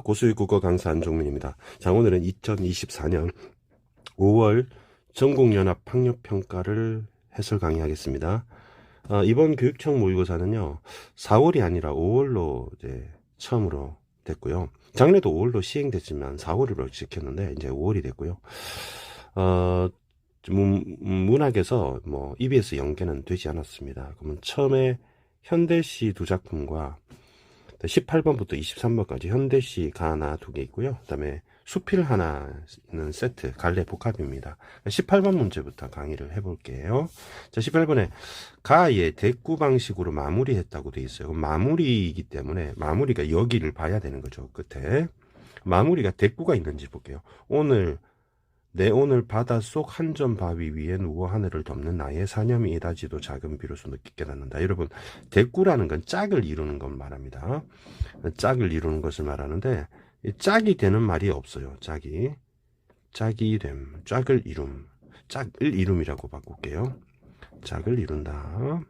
고수익 국어 강사 안종민입니다. 자, 오늘은 2024년 5월 전국연합 학력평가를 해설 강의하겠습니다. 이번 교육청 모의고사는요, 4월이 아니라 5월로 이제 처음으로 됐고요. 작년에도 5월로 시행됐지만 4월로 지켰는데 이제 5월이 됐고요. 문학에서 뭐 EBS 연계는 되지 않았습니다. 그러면 처음에 현대시 두 작품과 18번부터 23번까지 현대시 가나 두 개 있고요. 그 다음에 수필 하나는 세트, 갈래 복합입니다. 18번 문제부터 강의를 해볼게요. 자, 18번에 가의 대꾸 방식으로 마무리했다고 돼 있어요. 마무리이기 때문에 마무리가 여기를 봐야 되는 거죠. 끝에. 마무리가 대꾸가 있는지 볼게요. 내 오늘 바닷속 한 점 바위 위에 누워 하늘을 덮는 나의 사념이 이다지도 작은 비로소 늦게 깨닫는다. 여러분, 대꾸라는 건 짝을 이루는 건 말합니다. 짝을 이루는 것을 말하는데 짝이 되는 말이 없어요. 짝이 됨, 짝을 이룸이라고 바꿀게요. 짝을 이룬다.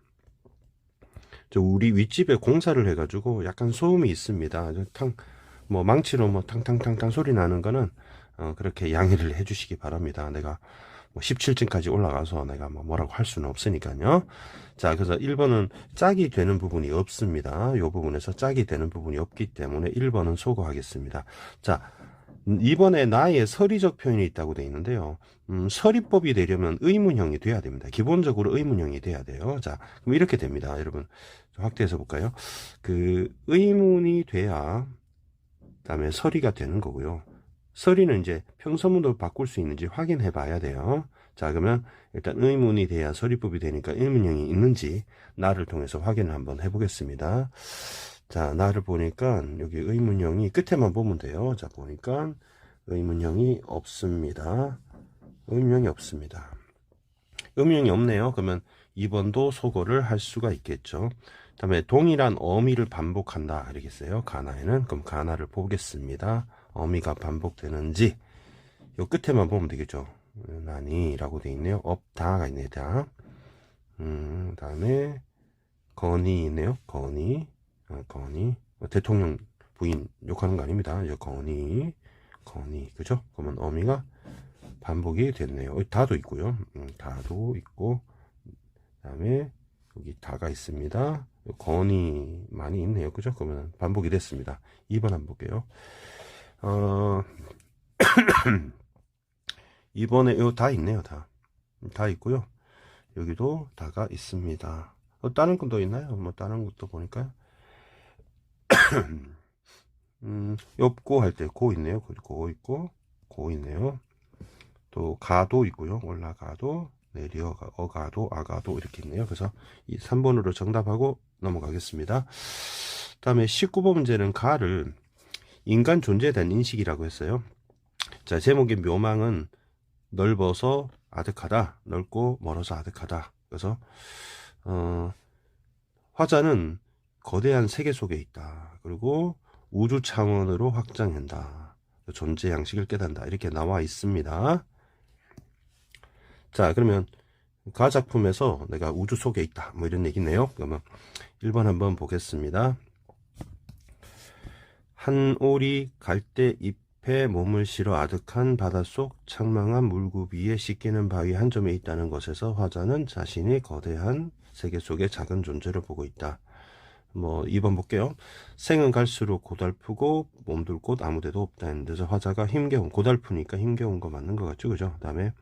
우리 윗집에 공사를 해가지고 약간 소음이 있습니다. 망치로 탕탕탕탕 소리 나는 거는 그렇게 양해를 해주시기 바랍니다. 내가 17층까지 올라가서 내가 뭐라고 할 수는 없으니까요. 자, 그래서 1번은 짝이 되는 부분이 없습니다. 이 부분에서 짝이 되는 부분이 없기 때문에 1번은 소거하겠습니다. 자, 2번에 나의 서리적 표현이 있다고 되어 있는데요. 서리법이 되려면 의문형이 돼야 됩니다. 기본적으로 의문형이 돼야 돼요. 자, 그럼 이렇게 됩니다. 여러분, 확대해서 볼까요? 그 의문이 돼야 그다음에 서리가 되는 거고요. 서리는 이제 평서문으로 바꿀 수 있는지 확인해 봐야 돼요. 자, 그러면 일단 의문이 돼야 서리법이 되니까 의문형이 있는지 나를 통해서 확인을 한번 해보겠습니다. 자, 나를 보니까 여기 의문형이 끝에만 보면 돼요. 자, 보니까 의문형이 없습니다. 의문형이 없습니다. 의문형이 없네요. 그러면 2번도 소거를 할 수가 있겠죠. 다음에 동일한 어미를 반복한다 이러겠어요. 가나에는. 그럼 가나를 보겠습니다. 어미가 반복되는지 요 끝에만 보면 되겠죠. 나니라고 돼 있네요. 없다가 있네요. 다. 다음에 건이 있네요. 건이. 대통령 부인 욕하는 거 아닙니다. 건이. 그죠? 그러면 어미가 반복이 됐네요. 다도 있고요. 다도 있고, 그다음에 여기 다가 있습니다. 건이 많이 있네요. 그죠? 그러면 반복이 됐습니다. 2번 한번 볼게요. 2번에 요 다 있네요. 다 있고요. 여기도 다가 있습니다. 다른 것도 있나요? 뭐 다른 것도 보니까 엽고 할 때 고 있네요. 고 있고 고 있네요. 또 가도 있고요. 올라가도 내려가 어가도 아가도 이렇게 있네요. 그래서 이 3번으로 정답하고 넘어가겠습니다. 다음에 19번 문제는 가를 인간 존재에 대한 인식이라고 했어요. 자, 제목의 묘망은 넓어서 아득하다, 넓고 멀어서 아득하다. 그래서 화자는 거대한 세계 속에 있다. 그리고 우주 차원으로 확장한다. 존재 양식을 깨닫는다. 이렇게 나와 있습니다. 자, 그러면 가 작품에서 내가 우주 속에 있다. 뭐 이런 얘기네요. 그러면 1번 한번 보겠습니다. 한 오리 갈대 잎에 몸을 실어 아득한 바닷속 창망한 물구비에 씻기는 바위 한 점에 있다는 것에서 화자는 자신이 거대한 세계 속의 작은 존재를 보고 있다. 2번 볼게요. 생은 갈수록 고달프고 몸둘 곳 아무데도 없다는 데서 화자가 고달프니까 힘겨운 거 맞는 것 같죠? 그죠? 그 다음에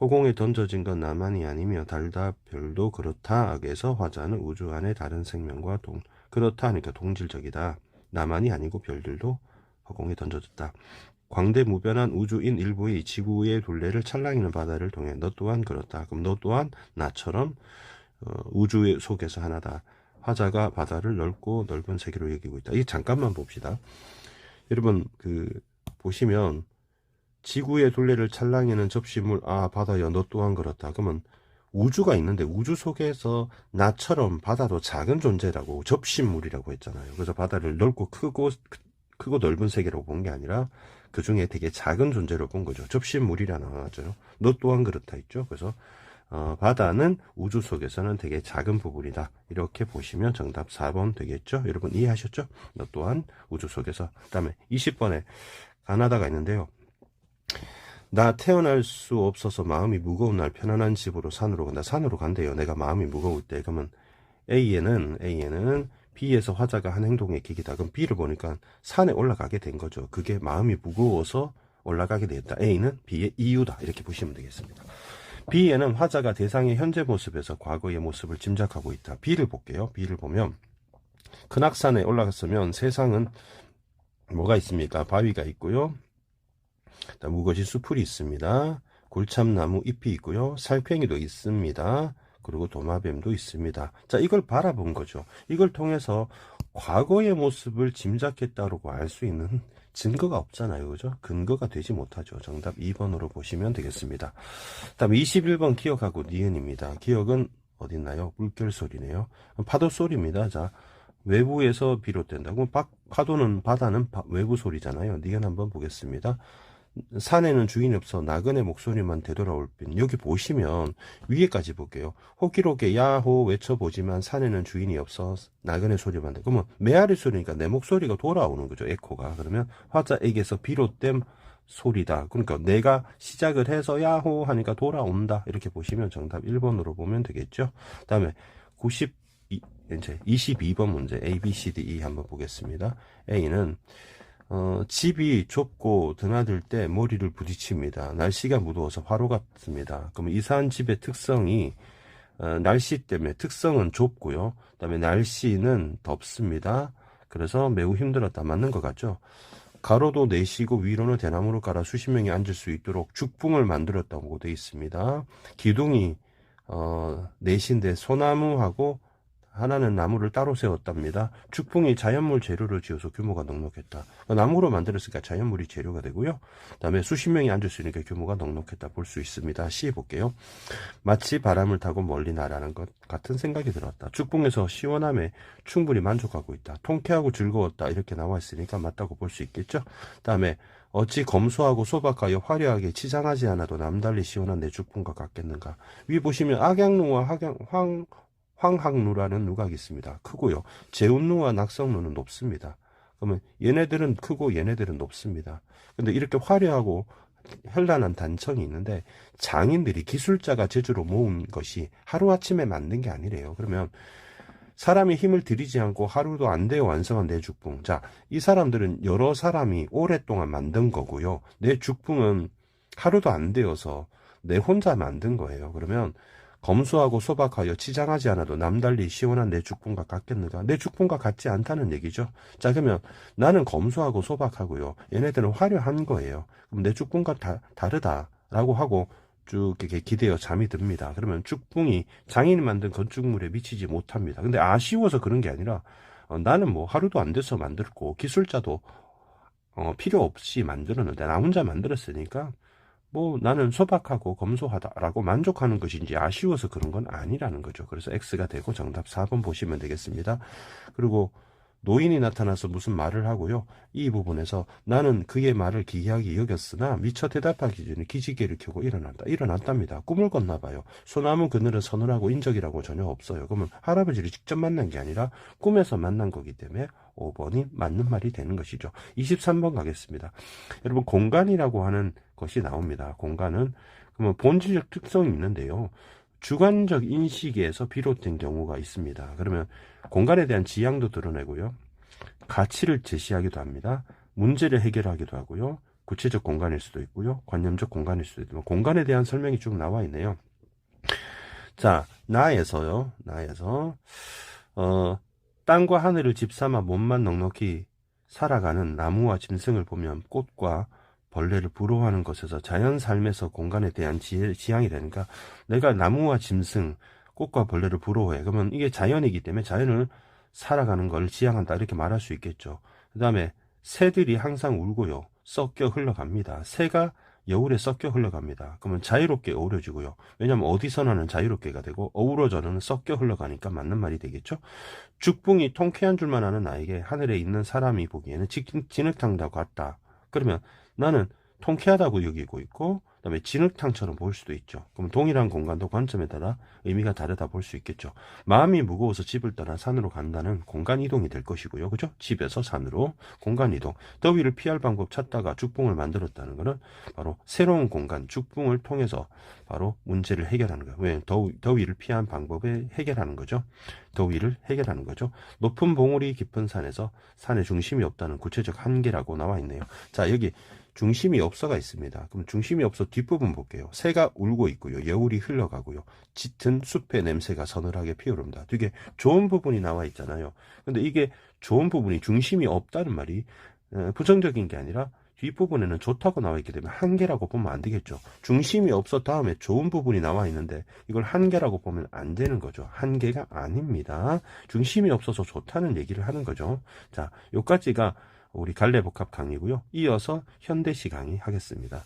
허공에 던져진 건 나만이 아니며 달다 별도 그렇다 악에서 화자는 우주 안에 다른 생명과 그렇다 하니까 동질적이다. 나만이 아니고 별들도 허공에 던져졌다. 광대무변한 우주인 일부의 지구의 둘레를 찰랑이는 바다를 통해 너 또한 그렇다. 그럼 너 또한 나처럼 우주 속에서 하나다. 화자가 바다를 넓고 넓은 세계로 여기고 있다. 이게 잠깐만 봅시다. 여러분 보시면 지구의 둘레를 찰랑이는 접시물 바다여 너 또한 그렇다. 그러면 우주가 있는데 우주 속에서 나처럼 바다도 작은 존재라고 접시물이라고 했잖아요. 그래서 바다를 넓고 크고 넓은 세계로 본 게 아니라 그 중에 되게 작은 존재로 본 거죠. 접시물이라 나왔죠. 너 또한 그렇다 있죠. 그래서 바다는 우주 속에서는 되게 작은 부분이다. 이렇게 보시면 정답 4번 되겠죠? 여러분 이해하셨죠? 너 또한 우주 속에서. 그 다음에 20번에 가나다가 있는데요. 나 태어날 수 없어서 마음이 무거운 날 편안한 집으로 산으로 간다. 산으로 간대요. 내가 마음이 무거울 때. 그러면 A에는 B에서 화자가 한 행동의 계기다. 그럼 B를 보니까 산에 올라가게 된 거죠. 그게 마음이 무거워서 올라가게 되었다. A는 B의 이유다. 이렇게 보시면 되겠습니다. B에는 화자가 대상의 현재 모습에서 과거의 모습을 짐작하고 있다. B를 볼게요. B를 보면 큰악산에 올라갔으면 세상은 뭐가 있습니까? 바위가 있고요. 무거진 수풀이 있습니다. 굴참나무 잎이 있고요. 살쾡이도 있습니다. 그리고 도마뱀도 있습니다. 자, 이걸 바라본 거죠. 이걸 통해서 과거의 모습을 짐작했다고 알 수 있는 증거가 없잖아요. 그죠? 근거가 되지 못하죠. 정답 2번으로 보시면 되겠습니다. 다음에 21번 기억하고 니은입니다. 기억은 어디 있나요? 물결 소리네요. 파도 소리입니다. 자, 외부에서 비롯된다고. 파도는, 바다는 외부 소리잖아요. 니은 한번 보겠습니다. 산에는 주인이 없어 나그네 목소리만 되돌아올 뿐. 여기 보시면 위에까지 볼게요. 호기롭게 야호 외쳐보지만 산에는 주인이 없어 나그네 소리만 돼. 그러면 메아리 소리니까 내 목소리가 돌아오는 거죠. 에코가. 그러면 화자에게서 비롯된 소리다. 그러니까 내가 시작을 해서 야호 하니까 돌아온다. 이렇게 보시면 정답 1번으로 보면 되겠죠. 그 다음에 이제 22번 문제 A, B, C, D, E 한번 보겠습니다. A는 집이 좁고 드나들 때 머리를 부딪힙니다. 날씨가 무더워서 화로 같습니다. 그러면 이사한 집의 특성이 날씨 때문에 특성은 좁고요. 그 다음에 날씨는 덥습니다. 그래서 매우 힘들었다. 맞는 것 같죠? 가로도 내시고 위로는 대나무를 깔아 수십 명이 앉을 수 있도록 죽붕을 만들었다고 되어 있습니다. 기둥이 넷인데 소나무하고 하나는 나무를 따로 세웠답니다. 죽붕이 자연물 재료를 지어서 규모가 넉넉했다. 나무로 만들었으니까 자연물이 재료가 되고요. 그 다음에 수십 명이 앉을 수 있으니까 규모가 넉넉했다 볼 수 있습니다. C 볼게요. 마치 바람을 타고 멀리 나라는 것 같은 생각이 들었다. 죽붕에서 시원함에 충분히 만족하고 있다. 통쾌하고 즐거웠다. 이렇게 나와 있으니까 맞다고 볼 수 있겠죠. 그 다음에 어찌 검소하고 소박하여 화려하게 치장하지 않아도 남달리 시원한 내 죽붕과 같겠는가. 위 보시면 악양루와 황학루라는 누각이 있습니다. 크고요. 제운루와 낙성루는 높습니다. 그러면 얘네들은 크고 얘네들은 높습니다. 근데 이렇게 화려하고 현란한 단청이 있는데 장인들이 기술자가 제주로 모은 것이 하루아침에 만든 게 아니래요. 그러면 사람이 힘을 들이지 않고 하루도 안 되어 완성한 내 죽붕. 자, 이 사람들은 여러 사람이 오랫동안 만든 거고요. 내 죽붕은 하루도 안 되어서 내 혼자 만든 거예요. 그러면 검소하고 소박하여 치장하지 않아도 남달리 시원한 내 죽붕과 같겠는가? 내 죽붕과 같지 않다는 얘기죠. 자, 그러면 나는 검소하고 소박하고요. 얘네들은 화려한 거예요. 그럼 내 죽붕과 다르다라고 하고 쭉 이렇게 기대어 잠이 듭니다. 그러면 죽붕이 장인이 만든 건축물에 미치지 못합니다. 근데 아쉬워서 그런 게 아니라 나는 뭐 하루도 안 돼서 만들었고 기술자도 필요 없이 만들었는데 나 혼자 만들었으니까 뭐 나는 소박하고 검소하다라고 만족하는 것인지 아쉬워서 그런 건 아니라는 거죠. 그래서 X가 되고 정답 4번 보시면 되겠습니다. 그리고 노인이 나타나서 무슨 말을 하고요. 이 부분에서 나는 그의 말을 기이하게 여겼으나 미처 대답하기 전에 기지개를 켜고 일어났답니다. 꿈을 꿨나 봐요. 소나무 그늘은 서늘하고 인적이라고 전혀 없어요. 그러면 할아버지를 직접 만난 게 아니라 꿈에서 만난 거기 때문에 5번이 맞는 말이 되는 것이죠. 23번 가겠습니다. 여러분 공간이라고 하는 것이 나옵니다. 공간은 그러면 본질적 특성이 있는데요. 주관적 인식에서 비롯된 경우가 있습니다. 그러면 공간에 대한 지향도 드러내고요. 가치를 제시하기도 합니다. 문제를 해결하기도 하고요. 구체적 공간일 수도 있고요. 관념적 공간일 수도 있고 공간에 대한 설명이 쭉 나와 있네요. 자, 나에서 땅과 하늘을 집삼아 몸만 넉넉히 살아가는 나무와 짐승을 보면 꽃과 벌레를 부러워하는 것에서 자연 삶에서 공간에 대한 지향이 되니까 내가 나무와 짐승, 꽃과 벌레를 부러워해. 그러면 이게 자연이기 때문에 자연을 살아가는 걸 지향한다 이렇게 말할 수 있겠죠. 그 다음에 새들이 항상 울고요. 섞여 흘러갑니다. 새가 여울에 섞여 흘러갑니다. 그러면 자유롭게 어우러지고요. 왜냐하면 어디서나는 자유롭게가 되고 어우러져는 섞여 흘러가니까 맞는 말이 되겠죠. 죽붕이 통쾌한 줄만 아는 나에게 하늘에 있는 사람이 보기에는 진흙탕과 같다. 그러면 나는 통쾌하다고 여기고 있고 그다음에 진흙탕처럼 보일 수도 있죠. 그럼 동일한 공간도 관점에 따라 의미가 다르다 볼 수 있겠죠. 마음이 무거워서 집을 떠나 산으로 간다는 공간 이동이 될 것이고요. 그죠? 집에서 산으로 공간 이동. 더위를 피할 방법 찾다가 죽붕을 만들었다는 것은 바로 새로운 공간, 죽붕을 통해서 바로 문제를 해결하는 거예요. 왜? 더위를 피한 방법을 해결하는 거죠. 더위를 해결하는 거죠. 높은 봉우리 깊은 산에서 산에 중심이 없다는 구체적 한계라고 나와 있네요. 자, 여기 중심이 없어가 있습니다. 그럼 중심이 없어 뒷부분 볼게요. 새가 울고 있고요. 여울이 흘러가고요. 짙은 숲의 냄새가 서늘하게 피어오릅니다. 되게 좋은 부분이 나와 있잖아요. 근데 이게 좋은 부분이 중심이 없다는 말이 부정적인 게 아니라 뒷부분에는 좋다고 나와 있기 때문에 한계라고 보면 안 되겠죠. 중심이 없어 다음에 좋은 부분이 나와 있는데 이걸 한계라고 보면 안 되는 거죠. 한계가 아닙니다. 중심이 없어서 좋다는 얘기를 하는 거죠. 자, 요까지가 우리 갈래복합 강의고요. 이어서 현대시 강의 하겠습니다.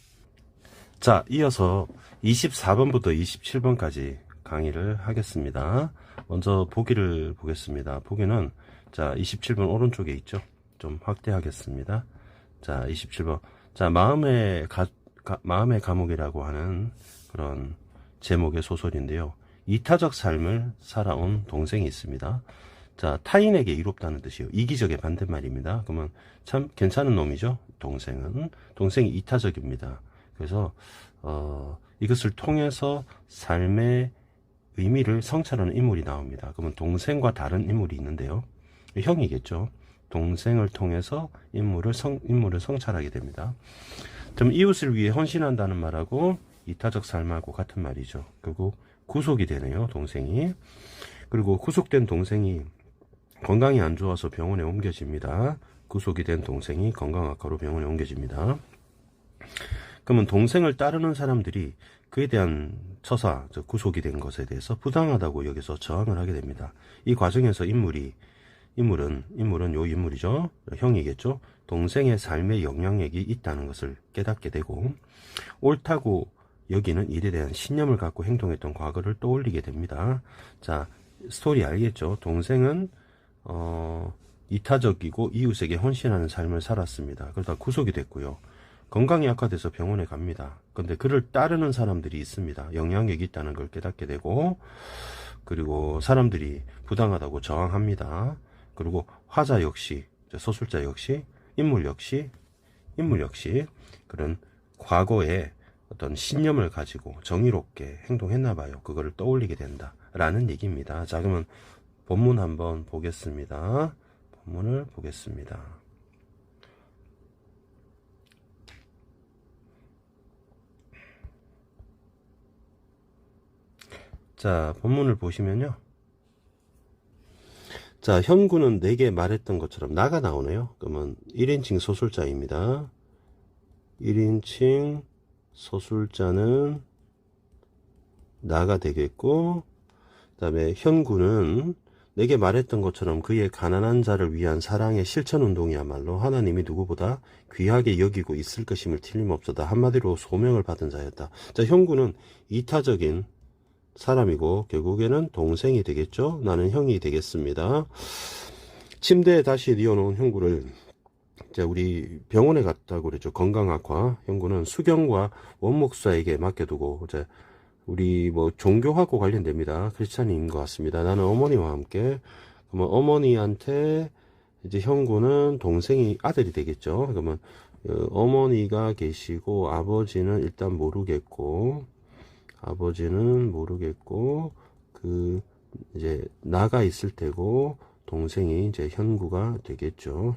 자, 이어서 24번부터 27번까지 강의를 하겠습니다. 먼저 보기를 보겠습니다. 보기는 자, 27번 오른쪽에 있죠. 좀 확대하겠습니다. 자, 27번. 자, 마음의 감옥이라고 하는 그런 제목의 소설인데요. 이타적 삶을 살아온 동생이 있습니다. 자, 타인에게 이롭다는 뜻이에요. 이기적의 반대말입니다. 그러면 참 괜찮은 놈이죠. 동생이 이타적입니다. 그래서 이것을 통해서 삶의 의미를 성찰하는 인물이 나옵니다. 그러면 동생과 다른 인물이 있는데요. 형이겠죠. 동생을 통해서 인물을 성찰하게 됩니다. 그럼 이웃을 위해 헌신한다는 말하고 이타적 삶하고 같은 말이죠. 그리고 구속이 되네요. 동생이. 그리고 구속된 동생이 건강이 안 좋아서 병원에 옮겨집니다. 구속이 된 동생이 건강악화로 병원에 옮겨집니다. 그러면 동생을 따르는 사람들이 그에 대한 처사, 즉 구속이 된 것에 대해서 부당하다고 여기서 저항을 하게 됩니다. 이 과정에서 인물은 요 인물이죠. 형이겠죠. 동생의 삶에 영향력이 있다는 것을 깨닫게 되고 옳다고 여기는 일에 대한 신념을 갖고 행동했던 과거를 떠올리게 됩니다. 자, 스토리 알겠죠? 동생은 이타적이고 이웃에게 헌신하는 삶을 살았습니다. 그러다 구속이 됐고요. 건강이 악화돼서 병원에 갑니다. 근데 그를 따르는 사람들이 있습니다. 영향력이 있다는 걸 깨닫게 되고, 그리고 사람들이 부당하다고 저항합니다. 그리고 화자 역시, 서술자 역시, 인물 역시 그런 과거에 어떤 신념을 가지고 정의롭게 행동했나 봐요. 그거를 떠올리게 된다라는 얘기입니다. 자, 그러면 본문 한번 보겠습니다. 본문을 보겠습니다. 자, 본문을 보시면요. 자, 현구는 내게 말했던 것처럼 나가 나오네요. 그러면 1인칭 소술자입니다. 1인칭 소술자는 나가 되겠고, 그 다음에 현구는 내게 말했던 것처럼 그의 가난한 자를 위한 사랑의 실천운동이야말로 하나님이 누구보다 귀하게 여기고 있을 것임을 틀림없었다. 한마디로 소명을 받은 자였다. 자, 현구는 이타적인 사람이고 결국에는 동생이 되겠죠. 나는 형이 되겠습니다. 침대에 다시 뉘어놓은 형구를 이제 우리 병원에 갔다고 그랬죠. 건강악화. 형구는 수경과 원목사에게 맡겨두고 이제 우리 뭐 종교하고 관련됩니다. 크리스찬인 것 같습니다. 나는 어머니와 함께. 그러면 어머니한테 이제 형구는 동생이 아들이 되겠죠. 그러면 어머니가 계시고 아버지는 일단 모르겠고 그 이제 나가 있을 테고 동생이 이제 현구가 되겠죠.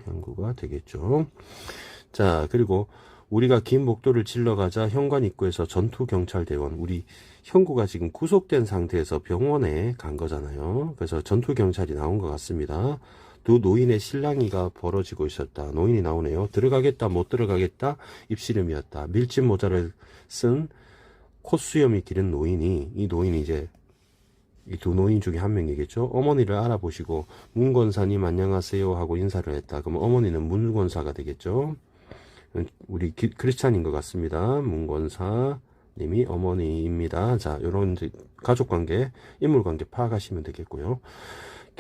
자, 그리고 우리가 긴 목도를 질러가자 현관 입구에서 전투경찰대원, 우리 형구가 지금 구속된 상태에서 병원에 간 거잖아요. 그래서 전투경찰이 나온 것 같습니다. 두 노인의 실랑이가 벌어지고 있었다. 노인이 나오네요. 들어가겠다, 못 들어가겠다, 입씨름이었다. 밀짚 모자를 쓴 콧수염이 기른 노인이, 이 노인이 이제 이 두 노인 중에 한 명이겠죠. 어머니를 알아보시고 문권사님 안녕하세요 하고 인사를 했다. 그러면 어머니는 문권사가 되겠죠. 우리 크리스찬인 것 같습니다. 문권사님이 어머니입니다. 자, 요런 가족관계, 인물관계 파악하시면 되겠고요.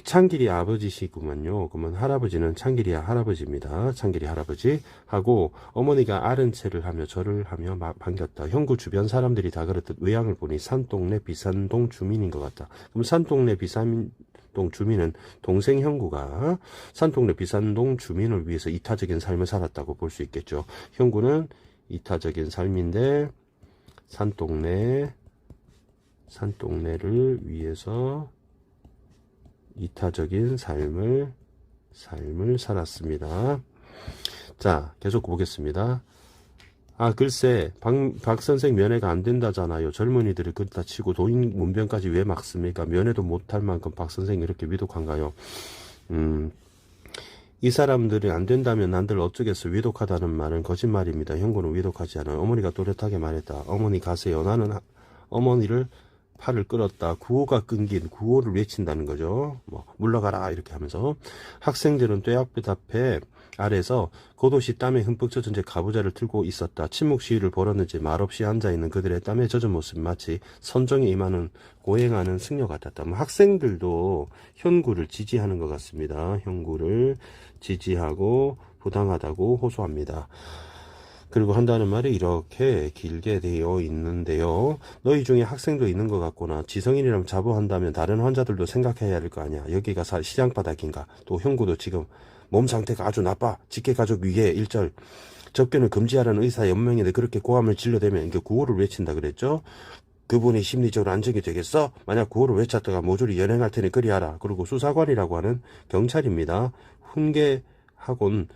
창길이 아버지시구만요. 그러면 할아버지는 창길이 할아버지입니다. 창길이 할아버지 하고 어머니가 아른 채를 하며 절을 하며 반겼다. 형구 주변 사람들이 다 그렇듯 외양을 보니 산동네 비산동 주민인 것 같다. 그럼 산동네 비산동 주민은 동생 형구가 산동네 비산동 주민을 위해서 이타적인 삶을 살았다고 볼 수 있겠죠. 형구는 이타적인 삶인데 산동네를 위해서 이타적인 삶을 살았습니다. 자, 계속 보겠습니다. 아, 글쎄, 박 선생 면회가 안 된다잖아요. 젊은이들을 그렇다 치고 도인 문병까지 왜 막습니까? 면회도 못할 만큼 박 선생이 이렇게 위독한가요? 이 사람들이 안 된다면 난들 어쩌겠어. 위독하다는 말은 거짓말입니다. 형구는 위독하지 않아요. 어머니가 또렷하게 말했다. 어머니 가세요. 나는 어머니를 팔을 끌었다. 구호가 끊긴 구호를 외친다는 거죠. 뭐 물러가라 이렇게 하면서 학생들은 뙤약볕 앞에 아래서 겉옷이 땀에 흠뻑 젖은 채 가부좌를 틀고 있었다. 침묵 시위를 벌였는지 말없이 앉아있는 그들의 땀에 젖은 모습이 마치 선정에 임하는 고행하는 승려 같았다. 뭐 학생들도 현구를 지지하는 것 같습니다. 현구를 지지하고 부당하다고 호소합니다. 그리고 한다는 말이 이렇게 길게 되어 있는데요. 너희 중에 학생도 있는 것 같구나. 지성인이라면 자부한다면 다른 환자들도 생각해야 할 거 아니야. 여기가 시장바닥인가. 또 형구도 지금 몸 상태가 아주 나빠. 직계가족 위에 1절 접견을 금지하라는 의사 연명인데 그렇게 고함을 질러대면 이게 구호를 외친다 그랬죠. 그분이 심리적으로 안정이 되겠어? 만약 구호를 외쳤다가 모조리 연행할 테니 그리하라. 그리고 수사관이라고 하는 경찰입니다. 훈계학원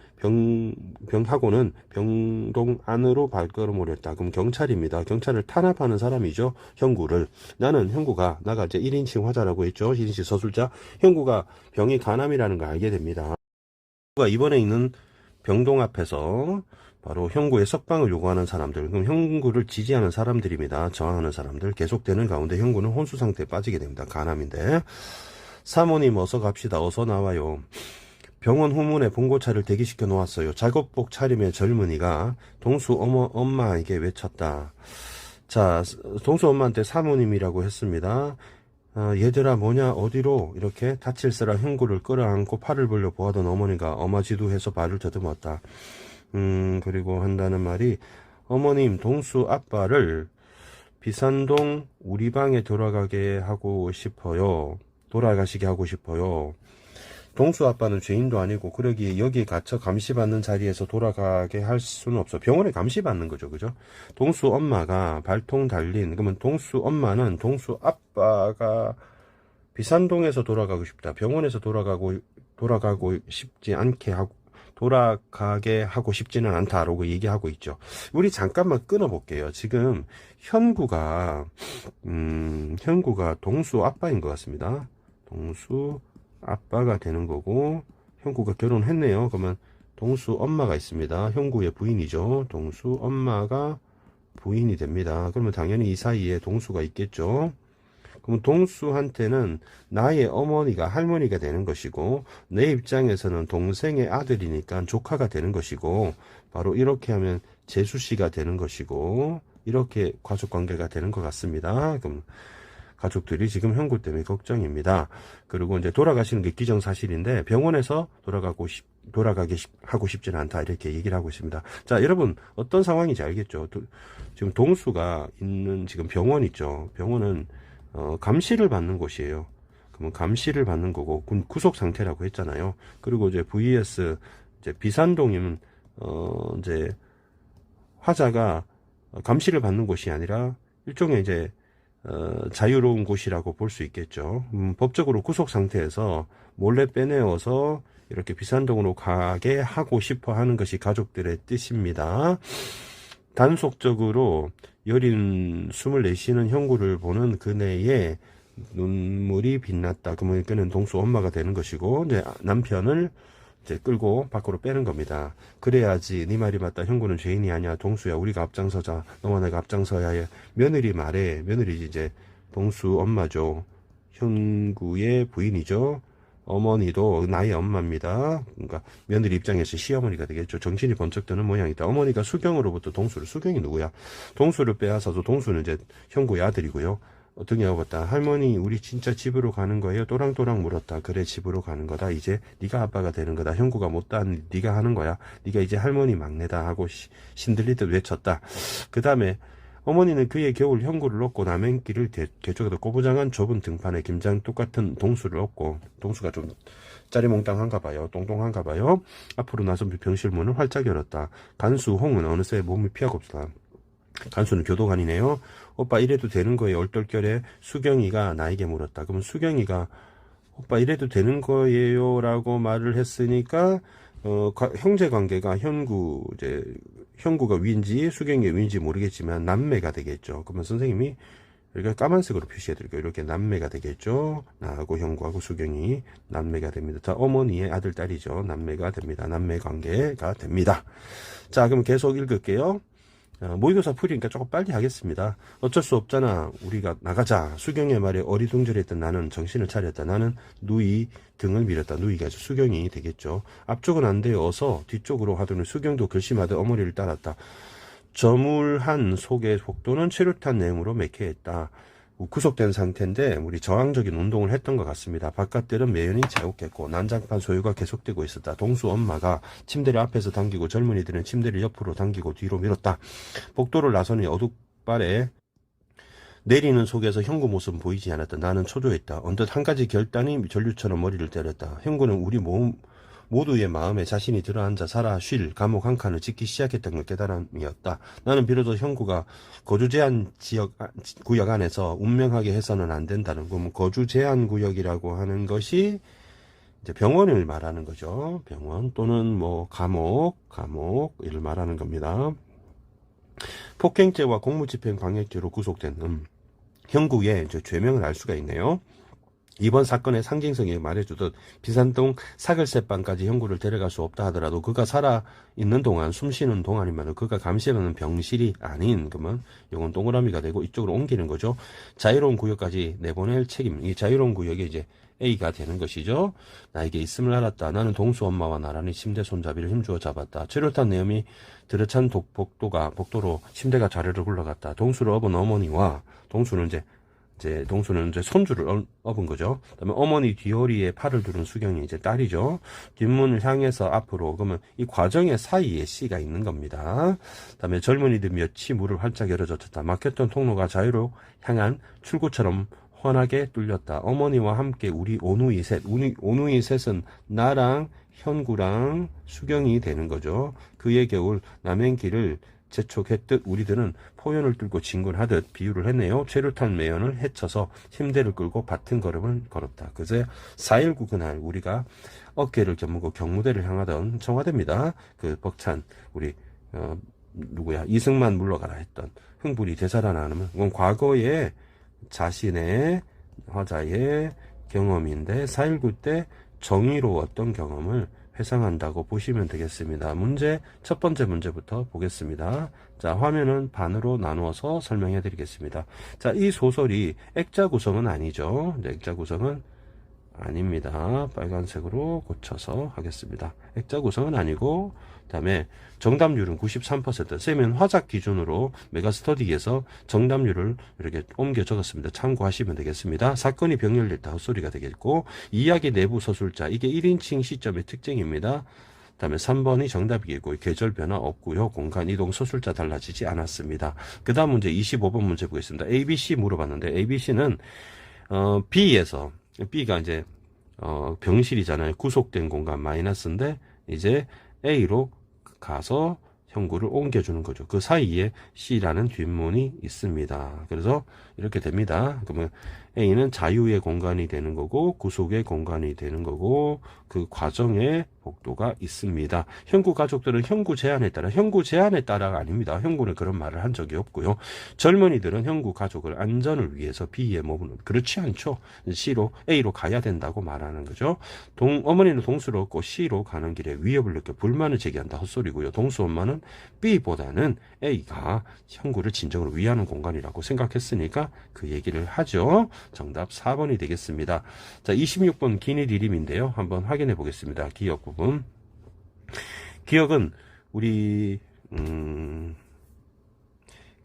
병학원은 병동 안으로 발걸음을 했다. 그럼 경찰입니다. 경찰을 탄압하는 사람이죠. 형구를. 나는 형구가 나가 이제 1인칭 화자라고 했죠. 1인칭 서술자. 형구가 병이 간암이라는 걸 알게 됩니다. 형구가 입원해 있는 병동 앞에서 바로 형구의 석방을 요구하는 사람들, 그럼 형구를 지지하는 사람들입니다. 저항하는 사람들 계속되는 가운데 형구는 혼수 상태에 빠지게 됩니다. 간암인데 사모님 어서 갑시다. 어서 나와요. 병원 후문에 봉고차를 대기시켜 놓았어요. 작업복 차림의 젊은이가 동수 엄마에게 외쳤다. 자, 동수 엄마한테 사모님이라고 했습니다. 얘들아 뭐냐 어디로 이렇게 다칠세라 형구를 끌어안고 팔을 벌려 보하던 어머니가 어마지두해서 발을 더듬었다. 그리고 한다는 말이 어머님 동수 아빠를 비산동 우리 방에 돌아가시게 하고 싶어요. 동수 아빠는 죄인도 아니고 그러기에 여기에 갇혀 감시받는 자리에서 돌아가게 할 수는 없어. 병원에 감시받는 거죠. 그죠? 동수 엄마가 발통 달린, 그러면 동수 엄마는 동수 아빠가 비산동에서 돌아가고 싶다. 병원에서 돌아가고 싶지 않게 하고, 돌아가게 하고 싶지는 않다라고 얘기하고 있죠. 우리 잠깐만 끊어볼게요. 지금 현구가 동수 아빠인 것 같습니다. 동수 아빠가 되는 거고 형구가 결혼했네요. 그러면 동수 엄마가 있습니다. 형구의 부인이죠. 동수 엄마가 부인이 됩니다. 그러면 당연히 이 사이에 동수가 있겠죠. 그럼 동수한테는 나의 어머니가 할머니가 되는 것이고 내 입장에서는 동생의 아들이니까 조카가 되는 것이고 바로 이렇게 하면 재수씨가 되는 것이고 이렇게 가족관계가 되는 것 같습니다. 그럼 가족들이 지금 형구 때문에 걱정입니다. 그리고 이제 돌아가시는 게 기정사실인데 병원에서 돌아가게 하고 싶지는 않다 이렇게 얘기를 하고 있습니다. 자, 여러분 어떤 상황인지 알겠죠? 지금 동수가 있는 지금 병원 있죠. 병원은 감시를 받는 곳이에요. 그러면 감시를 받는 거고 구속 상태라고 했잖아요. 그리고 이제 vs 이제 비산동이면 이제 화자가 감시를 받는 곳이 아니라 일종의 이제 자유로운 곳이라고 볼 수 있겠죠. 법적으로 구속 상태에서 몰래 빼내어서 이렇게 비산동으로 가게 하고 싶어 하는 것이 가족들의 뜻입니다. 단속적으로 여린 숨을 내쉬는 형구를 보는 그네의 눈물이 빛났다. 그러면 그는 동수 엄마가 되는 것이고 이제 남편을 이제 끌고 밖으로 빼는 겁니다. 그래야지 네 말이 맞다. 형구는 죄인이 아니야. 동수야 우리가 앞장서자. 너와 내가 앞장서야 해. 며느리 말에 며느리 이제 동수 엄마죠. 형구의 부인이죠. 어머니도 나의 엄마입니다. 그러니까 며느리 입장에서 시어머니가 되겠죠. 정신이 번쩍 드는 모양이다. 어머니가 수경으로부터 동수를, 수경이 누구야? 동수를 빼앗아서 동수는 이제 형구의 아들이고요. 등에 업었다. 할머니 우리 진짜 집으로 가는 거예요? 또랑또랑 물었다. 그래 집으로 가는 거다. 이제 네가 아빠가 되는 거다. 형구가 못다한 네가 하는 거야. 네가 이제 할머니 막내다 하고 신들리듯 외쳤다. 그 다음에 어머니는 그의 겨울 형구를 얻고 남행길을 개쪽에도 꼬부장한 좁은 등판에 김장 똑같은 동수를 얻고, 동수가 좀 짜리몽땅한가 봐요. 똥똥한가 봐요. 앞으로 나선 병실문을 활짝 열었다. 간수 홍은 어느새 몸을 피하고 없다. 간수는 교도관이네요. 오빠 이래도 되는 거예요? 얼떨결에 수경이가 나에게 물었다. 그러면 수경이가 오빠 이래도 되는 거예요? 라고 말을 했으니까 형제 관계가 형구가 위인지 수경이가 위인지 모르겠지만 남매가 되겠죠. 그러면 선생님이 이렇게 까만색으로 표시해드릴게요. 이렇게 남매가 되겠죠. 나하고 형구하고 수경이 남매가 됩니다. 자, 어머니의 아들, 딸이죠. 남매가 됩니다. 남매 관계가 됩니다. 자, 그럼 계속 읽을게요. 모의고사 풀이니까 조금 빨리 하겠습니다. 어쩔 수 없잖아. 우리가 나가자. 수경의 말에 어리둥절했던 나는 정신을 차렸다. 나는 누이 등을 밀었다. 누이가 수경이 되겠죠. 앞쪽은 안 돼요. 어서 뒤쪽으로 하더니 수경도 결심하듯 어머니를 따랐다. 저물한 속의 속도는 최루탄 내음으로 매캐했다. 구속된 상태인데 우리 저항적인 운동을 했던 것 같습니다. 바깥들은 매연이 자욱했고 난장판 소유가 계속되고 있었다. 동수 엄마가 침대를 앞에서 당기고 젊은이들은 침대를 옆으로 당기고 뒤로 밀었다. 복도를 나서니 어둑발에 내리는 속에서 형구 모습은 보이지 않았다. 나는 초조했다. 언뜻 한 가지 결단이 전류처럼 머리를 때렸다. 형구는 우리 모두의 마음에 자신이 들어앉아 살아 쉴 감옥 한 칸을 짓기 시작했던 것 깨달음이었다. 나는 비로소 형구가 거주 제한 구역 안에서 운명하게 해서는 안 된다는 거. 거주 제한 구역이라고 하는 것이 이제 병원을 말하는 거죠. 병원 또는 뭐 감옥 이를 말하는 겁니다. 폭행죄와 공무집행 방해죄로 구속된 형구의 죄명을 알 수가 있네요. 이번 사건의 상징성이 말해주듯 비산동 사글새방까지 형구를 데려갈 수 없다 하더라도 그가 살아있는 동안 숨쉬는 동안이면 그가 감시하는 병실이 아닌 그러면 이건 동그라미가 되고 이쪽으로 옮기는 거죠. 자유로운 구역까지 내보낼 책임. 이 자유로운 구역이 이제 A가 되는 것이죠. 나에게 있음을 알았다. 나는 동수 엄마와 나란히 침대 손잡이를 힘주어 잡았다. 최루탄 내음이 들어찬 복도로 침대가 자르르 굴러갔다. 동수를 업은 어머니와 동수는 이제 손주를 업은 거죠. 그다음에 어머니 뒤허리에 팔을 두른 수경이 이제 딸이죠. 뒷문을 향해서 앞으로, 그러면 이 과정의 사이에 C가 있는 겁니다. 그다음에 젊은이들 몇이 문을 활짝 열어젖혔다. 막혔던 통로가 자유로 향한 출구처럼 환하게 뚫렸다. 어머니와 함께 우리 오누이 셋은 나랑 현구랑 수경이 되는 거죠. 그의 겨울 남행길을 재촉했듯 우리들은 포연을 뚫고 진군하듯 비유를 했네요. 최루탄 매연을 헤쳐서 침대를 끌고 같은 걸음을 걸었다. 그제 4.19 그날 우리가 어깨를 겨무고 경무대를 향하던 청와대입니다. 그 벅찬 우리 이승만 물러가라 했던 흥분이 되살아나면 그건 과거의 자신의 화자의 경험인데 4.19 때 정의로웠던 경험을 회상한다고 보시면 되겠습니다. 첫 번째 문제부터 보겠습니다. 자, 화면은 반으로 나누어서 설명해 드리겠습니다. 자, 이 소설이 액자 구성은 아니죠. 액자 구성은 아닙니다. 빨간색으로 고쳐서 하겠습니다. 액자 구성은 아니고, 그 다음에 정답률은 93%. 쌤은 화작 기준으로 메가스터디에서 정답률을 이렇게 옮겨 적었습니다. 참고하시면 되겠습니다. 사건이 병렬됐다 헛소리가 되겠고, 이야기 내부 서술자, 이게 1인칭 시점의 특징입니다. 그 다음에 3번이 정답이겠고, 계절 변화 없고요. 공간 이동 서술자 달라지지 않았습니다. 그 다음 문제 25번 문제 보겠습니다. ABC 물어봤는데, ABC는 B에서, B가 이제 병실이잖아요. 구속된 공간 마이너스인데 이제 A로 가서 형구를 옮겨주는 거죠. 그 사이에 C라는 뒷문이 있습니다. 그래서 이렇게 됩니다. 그러면 A는 자유의 공간이 되는 거고 구속의 공간이 되는 거고 그 과정에 복도가 있습니다. 형구 가족들은 형구 제한에 따라가 아닙니다. 형구는 그런 말을 한 적이 없고요. 젊은이들은 형구 가족을 안전을 위해서 B의 몸은 그렇지 않죠. A로 가야 된다고 말하는 거죠. 어머니는 동수를 얻고 C로 가는 길에 위협을 느껴 불만을 제기한다. 헛소리고요. 동수 엄마는 B보다는 A가 형구를 진정으로 위하는 공간이라고 생각했으니까 그 얘기를 하죠. 정답 4번이 되겠습니다. 자, 26번 기니리림인데요. 한번 확인해 보겠습니다. 기억 부분. 기억은 우리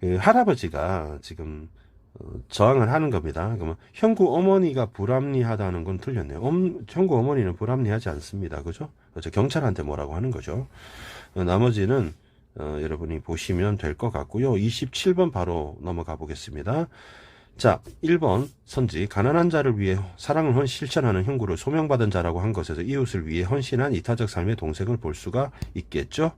그 할아버지가 지금 저항을 하는 겁니다. 그러면 형구 어머니가 불합리하다는 건 틀렸네요. 형구 어머니는 불합리하지 않습니다. 그죠? 그렇죠. 경찰한테 뭐라고 하는 거죠. 나머지는 여러분이 보시면 될 것 같고요. 27번 바로 넘어가 보겠습니다. 자, 1번 선지. 가난한 자를 위해 사랑을 실천하는 형구를 소명받은 자라고 한 것에서 이웃을 위해 헌신한 이타적 삶의 동생을 볼 수가 있겠죠?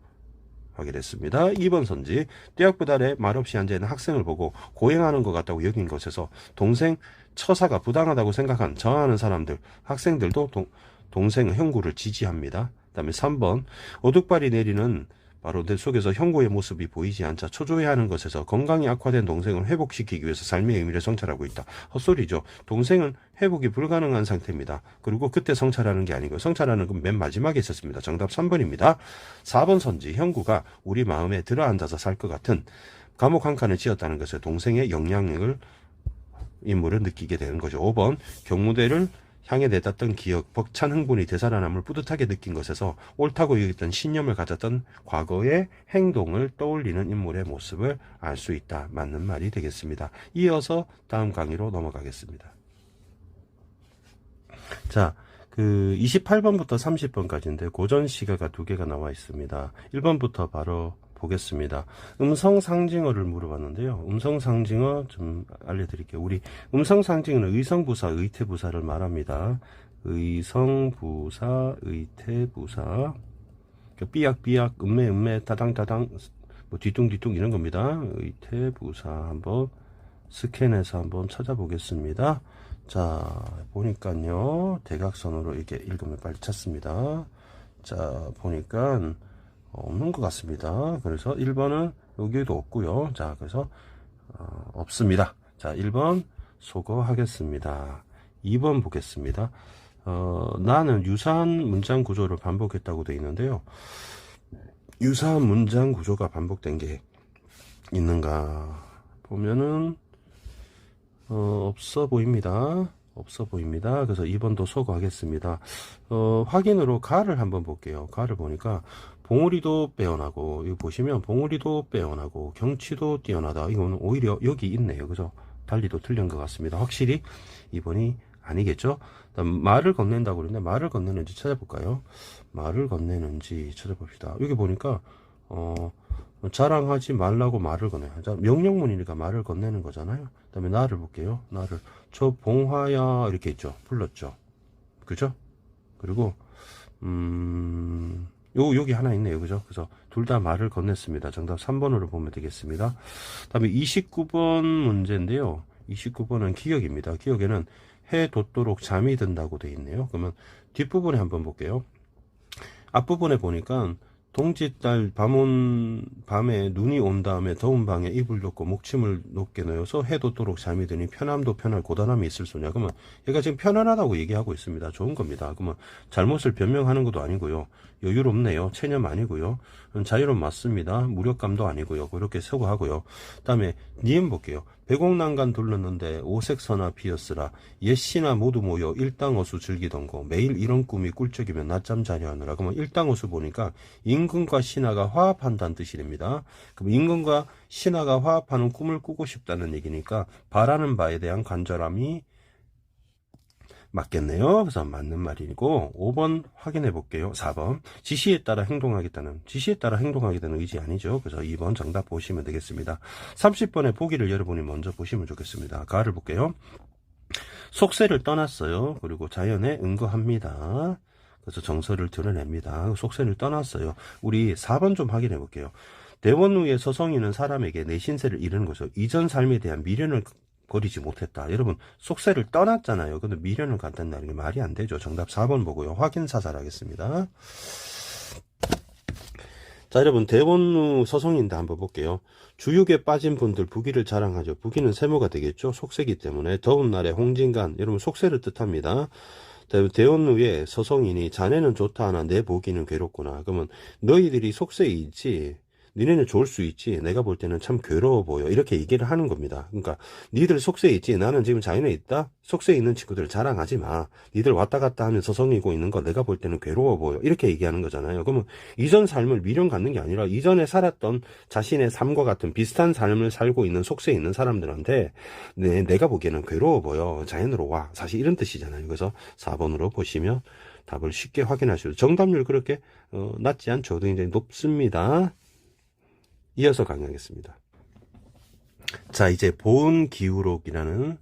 확인했습니다. 2번 선지. 떼약부 아래 말없이 앉아있는 학생을 보고 고행하는 것 같다고 여긴 것에서 동생 처사가 부당하다고 생각한 저항하는 사람들, 학생들도 동생 형구를 지지합니다. 그 다음에 3번. 오둑발이 내리는 바로 내 속에서 형구의 모습이 보이지 않자 초조해하는 것에서 건강이 악화된 동생을 회복시키기 위해서 삶의 의미를 성찰하고 있다. 헛소리죠. 동생은 회복이 불가능한 상태입니다. 그리고 그때 성찰하는 게 아니고 성찰하는 건 맨 마지막에 있었습니다. 정답 3번입니다. 4번 선지. 형구가 우리 마음에 들어앉아서 살 것 같은 감옥 한 칸을 지었다는 것에 동생의 영향력을 인물을 느끼게 되는 거죠. 5번. 경무대를 향해 내닫던 기억, 벅찬 흥분이 되살아남을 뿌듯하게 느낀 것에서 옳다고 여겼던 신념을 가졌던 과거의 행동을 떠올리는 인물의 모습을 알 수 있다. 맞는 말이 되겠습니다. 이어서 다음 강의로 넘어가겠습니다. 자, 28번부터 30번까지인데 고전 시가가 2개가 나와 있습니다. 1번부터 바로 보겠습니다. 음성상징어를 물어봤는데요. 음성상징어 좀 알려드릴게요. 우리 음성상징어는 의성부사, 의태부사를 말합니다. 의성부사, 의태부사. 삐약삐약, 음매음매, 따당따당, 뭐 뒤뚱뒤뚱 이런 겁니다. 의태부사 한번 스캔해서 한번 찾아보겠습니다. 자, 보니까요. 대각선으로 이렇게 읽으면 빨리 찾습니다. 자, 보니까 없는 것 같습니다. 그래서 1번은 여기에도 없고요. 자, 그래서 없습니다. 자, 1번 소거하겠습니다. 2번 보겠습니다. 나는 유사한 문장 구조를 반복했다고 되어 있는데요. 유사한 문장 구조가 반복된 게 있는가 보면은 없어 보입니다. 없어 보입니다. 그래서 2번도 소거하겠습니다. 확인으로 가를 한번 볼게요. 가를 보니까 봉우리도 빼어나고, 이거 보시면 봉우리도 빼어나고 경치도 뛰어나다. 이거는 오히려 여기 있네요. 그죠? 달리도 틀린 것 같습니다. 확실히 2번이 아니겠죠? 말을 건넨다고 그러는데 말을 건네는지 찾아볼까요? 말을 건네는지 찾아봅시다. 여기 보니까 자랑하지 말라고 말을 건네요. 명령문이니까 말을 건네는 거잖아요. 그 다음에 나를 볼게요. 나를. 저 봉화야 이렇게 있죠. 불렀죠. 그죠? 그리고 여기 하나 있네요. 그죠? 그래서 둘 다 말을 건넸습니다. 정답 3번으로 보면 되겠습니다. 그 다음에 29번 문제인데요. 29번은 기억입니다. 기억에는 해 돋도록 잠이 든다고 돼 있네요. 그러면 뒷부분에 한번 볼게요. 앞부분에 보니까 동짓달 밤에 눈이 온 다음에 더운 방에 이불 덮고 목침을 높게 놓여서 해 돋도록 잠이 드니 편함도 편할 고단함이 있을 소냐. 그러면 얘가 지금 편안하다고 얘기하고 있습니다. 좋은 겁니다. 그러면 잘못을 변명하는 것도 아니고요. 여유롭네요. 체념 아니고요. 자유로움 맞습니다. 무력감도 아니고요. 그렇게 서거하고요. 그 다음에 니은 볼게요. 백옥난간 둘렀는데 오색서나 피었으라. 옛시나 모두 모여 일당어수 즐기던고. 매일 이런 꿈이 꿀적이면 낮잠 자려 하느라. 그러면 일당어수 보니까 임금과 신하가 화합한다는 뜻이 됩니다. 그럼 임금과 신하가 화합하는 꿈을 꾸고 싶다는 얘기니까 바라는 바에 대한 간절함이 맞겠네요. 그래서 맞는 말이고 5번 확인해 볼게요. 4번 지시에 따라 행동하게 되는 의지 아니죠. 그래서 2번 정답 보시면 되겠습니다. 30번의 보기를 여러분이 먼저 보시면 좋겠습니다. 가를 볼게요. 속세를 떠났어요. 그리고 자연에 응거합니다. 그래서 정서를 드러냅니다. 속세를 떠났어요. 우리 4번 좀 확인해 볼게요. 대원 후에 서성이는 사람에게 내 신세를 잃은 거죠. 이전 삶에 대한 미련을 버리지 못했다. 여러분 속세를 떠났잖아요. 근데 미련을 갖는다는 게 말이 안 되죠. 정답 4번 보고요. 확인 사살하겠습니다. 자, 여러분 대원 후 서성인데 한번 볼게요. 주육에 빠진 분들 부귀를 자랑하죠. 부귀는 세모가 되겠죠. 속세기 때문에 더운 날에 홍진간, 여러분 속세를 뜻합니다. 대원 후에 서성이니 자네는 좋다 하나 내 보기는 괴롭구나. 그러면 너희들이 속세이지 니네는 좋을 수 있지. 내가 볼 때는 참 괴로워 보여. 이렇게 얘기를 하는 겁니다. 그러니까 니들 속세에 있지. 나는 지금 자연에 있다. 속세에 있는 친구들 자랑하지 마. 니들 왔다 갔다 하면서 성이고 있는 거 내가 볼 때는 괴로워 보여. 이렇게 얘기하는 거잖아요. 그러면 이전 삶을 미련 갖는 게 아니라 이전에 살았던 자신의 삶과 같은 비슷한 삶을 살고 있는 속세에 있는 사람들한테 내가 보기에는 괴로워 보여. 자연으로 와. 사실 이런 뜻이잖아요. 그래서 4번으로 보시면 답을 쉽게 확인할 수 있어요. 정답률 그렇게 낮지 않죠. 굉장히 높습니다. 이어서 강의하겠습니다. 자, 이제 보온기울옥이라는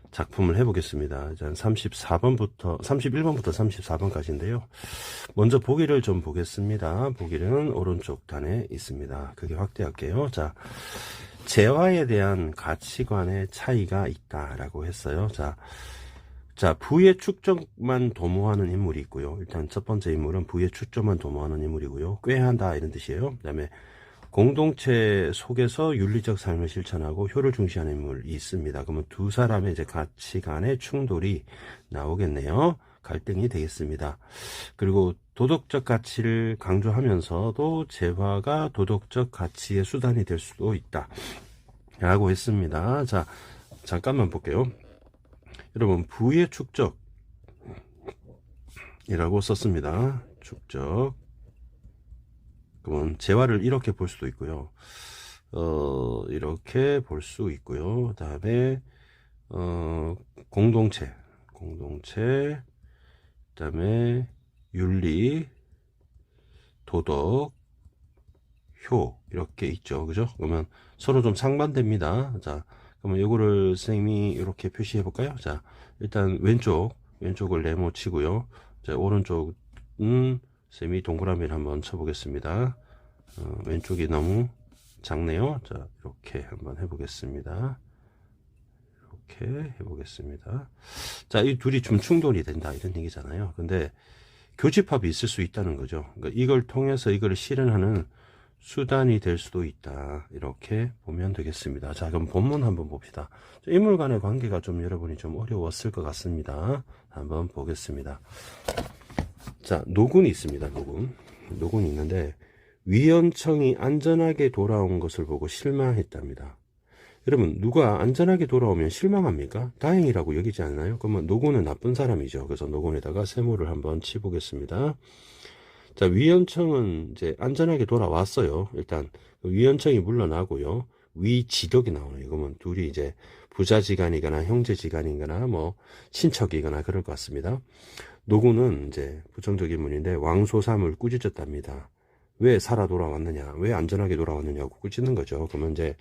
작품을 해보겠습니다. 31번부터 34번까지인데요. 먼저 보기를 좀 보겠습니다. 보기는 오른쪽 단에 있습니다. 크게 확대할게요. 자, 재화에 대한 가치관의 차이가 있다라고 했어요. 자, 부의 축적만 도모하는 인물이 있고요. 일단 첫 번째 인물은 부의 축적만 도모하는 인물이고요. 꾀한다 이런 뜻이에요. 그 다음에 공동체 속에서 윤리적 삶을 실천하고 효를 중시하는 인물이 있습니다. 그러면 두 사람의 이제 가치관의 충돌이 나오겠네요. 갈등이 되겠습니다. 그리고 도덕적 가치를 강조하면서도 재화가 도덕적 가치의 수단이 될 수도 있다. 라고 했습니다. 자, 잠깐만 볼게요. 여러분, 부의 축적이라고 썼습니다. 축적. 그러면 재화를 이렇게 볼 수도 있고요. 이렇게 볼 수 있고요. 그 다음에 공동체, 그 다음에 윤리, 도덕, 효 이렇게 있죠. 그죠? 그러면 서로 좀 상반됩니다. 자, 그러면 이거를 선생님이 이렇게 표시해 볼까요? 자, 일단 왼쪽을 네모 치고요. 자, 오른쪽은 선생님이 동그라미를 한번 쳐보겠습니다. 왼쪽이 너무 작네요. 자, 이렇게 한번 해보겠습니다. 이렇게 해보겠습니다. 자, 이 둘이 좀 충돌이 된다 이런 얘기잖아요. 근데 교집합이 있을 수 있다는 거죠. 그러니까 이걸 통해서 이걸 실현하는 수단이 될 수도 있다. 이렇게 보면 되겠습니다. 자, 그럼 본문 한번 봅시다. 인물 간의 관계가 좀 여러분이 좀 어려웠을 것 같습니다. 한번 보겠습니다. 자, 노군이 있습니다. 노군이 있는데 위원청이 안전하게 돌아온 것을 보고 실망했답니다. 여러분, 누가 안전하게 돌아오면 실망합니까? 다행이라고 여기지 않나요? 그러면 노군은 나쁜 사람이죠. 그래서 노군에다가 세모를 한번 치보겠습니다. 자, 위원청은 이제 안전하게 돌아왔어요. 일단 위원청이 물러나고요. 위지덕이 나오네요. 그러면 둘이 이제 부자지간이거나 형제지간이거나 뭐 친척이거나 그럴 것 같습니다. 노군은 이제 부정적인 문인데 왕소삼을 꾸짖었답니다. 왜 살아 돌아왔느냐? 왜 안전하게 돌아왔느냐고 꾸짖는 거죠. 그러면 이제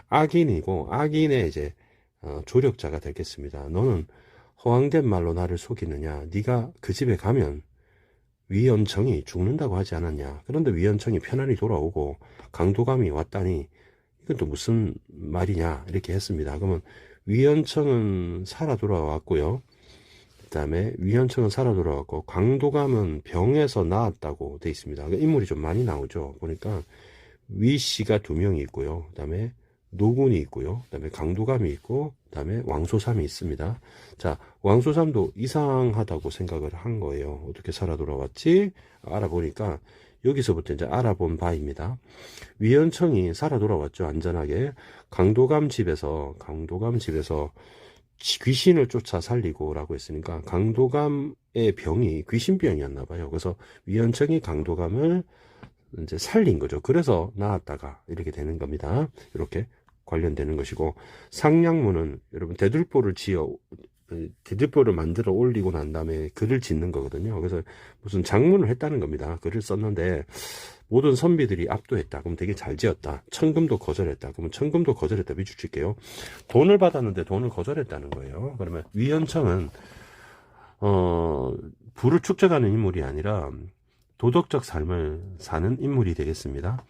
악인이고 악인의 이제 조력자가 되겠습니다. 너는 허황된 말로 나를 속이느냐? 네가 그 집에 가면 위원청이 죽는다고 하지 않았냐? 그런데 위원청이 편안히 돌아오고 강도감이 왔다니 이건 또 무슨 말이냐? 이렇게 했습니다. 그러면 위원청은 살아 돌아왔고요. 그 다음에 위원청은 살아 돌아왔고 강도감은 병에서 나았다고 돼 있습니다. 그러니까 인물이 좀 많이 나오죠. 보니까 위씨가 2명이 있고요. 그 다음에 노군이 있고요. 그 다음에 강도감이 있고, 그 다음에 왕소삼이 있습니다. 자, 왕소삼도 이상하다고 생각을 한 거예요. 어떻게 살아 돌아왔지? 알아보니까 여기서부터 이제 알아본 바입니다. 위원청이 살아 돌아왔죠. 안전하게. 강도감 집에서 귀신을 쫓아 살리고 라고 했으니까 강도감의 병이 귀신병이었나 봐요. 그래서 위원청이 강도감을 이제 살린 거죠. 그래서 나았다가 이렇게 되는 겁니다. 이렇게 관련되는 것이고, 상냥문은 여러분 대들보를 만들어 올리고 난 다음에 글을 짓는 거거든요. 그래서 무슨 장문을 했다는 겁니다. 글을 썼는데 모든 선비들이 압도했다. 그럼 되게 잘 지었다. 천금도 거절했다. 그러면 천금도 거절했다. 밑줄 칠게요. 돈을 받았는데 돈을 거절했다는 거예요. 그러면 위원청은 부를 축적하는 인물이 아니라 도덕적 삶을 사는 인물이 되겠습니다.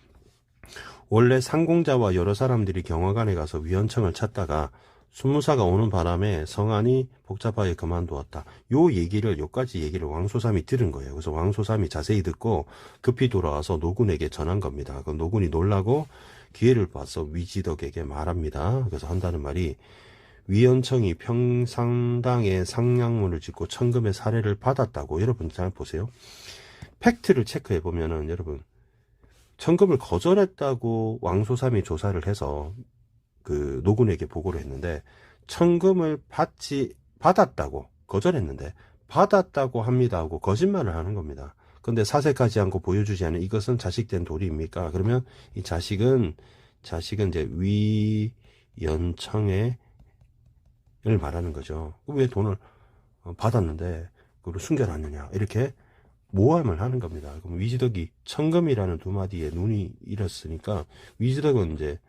원래 상공자와 여러 사람들이 경화관에 가서 위원청을 찾다가 수무사가 오는 바람에 성안이 복잡하게 그만두었다. 요까지 얘기를 왕소삼이 들은 거예요. 그래서 왕소삼이 자세히 듣고 급히 돌아와서 노군에게 전한 겁니다. 그 노군이 놀라고 기회를 봐서 위지덕에게 말합니다. 그래서 한다는 말이 위원청이 평상당에 상냥문을 짓고 천금의 사례를 받았다고. 여러분 잘 보세요. 팩트를 체크해 보면은 여러분 청금을 거절했다고 왕소삼이 조사를 해서 그 노군에게 보고를 했는데, 청금을 받았다고 거절했는데 받았다고 합니다 하고 거짓말을 하는 겁니다. 근데 사색하지 않고 보여주지 않은 이것은 자식된 도리입니까? 그러면 이 자식은 이제 위연청을 말하는 거죠. 왜 돈을 받았는데 그걸 숨겨놨느냐, 이렇게 모함을 하는 겁니다. 그럼 위지덕이 청금이라는 두 마디에 눈이 잃었으니까, 위지덕은 이제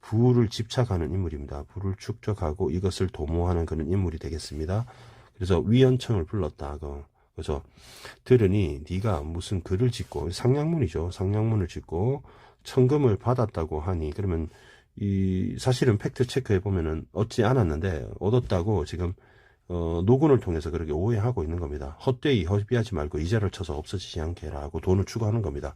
부를 집착하는 인물입니다. 부를 축적하고 이것을 도모하는 그런 인물이 되겠습니다. 그래서 위연청을 불렀다. 그래서 들으니 네가 무슨 글을 짓고, 상냥문이죠. 상냥문을 짓고 청금을 받았다고 하니, 그러면 이 사실은 팩트 체크해 보면은 얻지 않았는데 얻었다고 지금 노군을 통해서 그렇게 오해하고 있는 겁니다. 헛되이 허비하지 말고 이자를 쳐서 없어지지 않게 라고 돈을 추구하는 겁니다.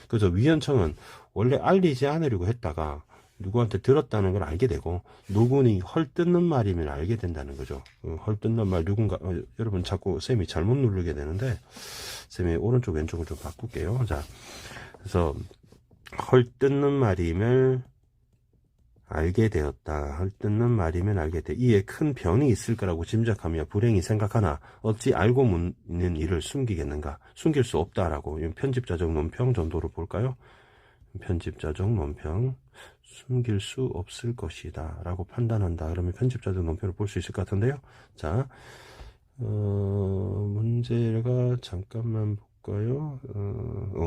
그래서 위연청은 원래 알리지 않으려고 했다가 누구한테 들었다는 걸 알게 되고, 노군이 헐뜯는 말임을 알게 된다는 거죠. 헐뜯는 말 누군가, 여러분 자꾸 쌤이 잘못 누르게 되는데, 쌤이 오른쪽 왼쪽을 좀 바꿀게요. 자, 그래서 헐뜯는 말임을 알게 되었다. 헐뜯는 말임을 알게 돼. 이에 큰 변이 있을 거라고 짐작하며 불행히 생각하나 어찌 알고 묻는 일을 숨기겠는가. 숨길 수 없다라고. 편집자적 논평 정도로 볼까요? 편집자적 논평. 숨길 수 없을 것이다 라고 판단한다. 그러면 편집자적 논평을 볼 수 있을 것 같은데요. 자, 문제가 잠깐만 볼까요?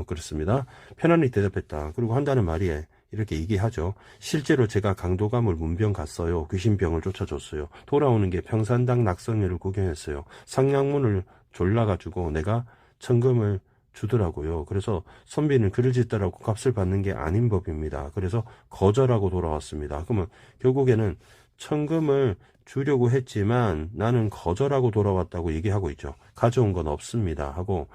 그렇습니다. 편안히 대답했다. 그리고 한다는 말이 이렇게 얘기하죠. 실제로 제가 강도감을 문병 갔어요. 귀신병을 쫓아줬어요. 돌아오는 게 평산당 낙선회를 구경했어요. 상량문을 졸라가지고 내가 천금을 주더라고요. 그래서 선비는 글을 짓더라고 값을 받는 게 아닌 법입니다. 그래서 거절하고 돌아왔습니다. 그러면 결국에는 천금을 주려고 했지만 나는 거절하고 돌아왔다고 얘기하고 있죠. 가져온 건 없습니다 하고,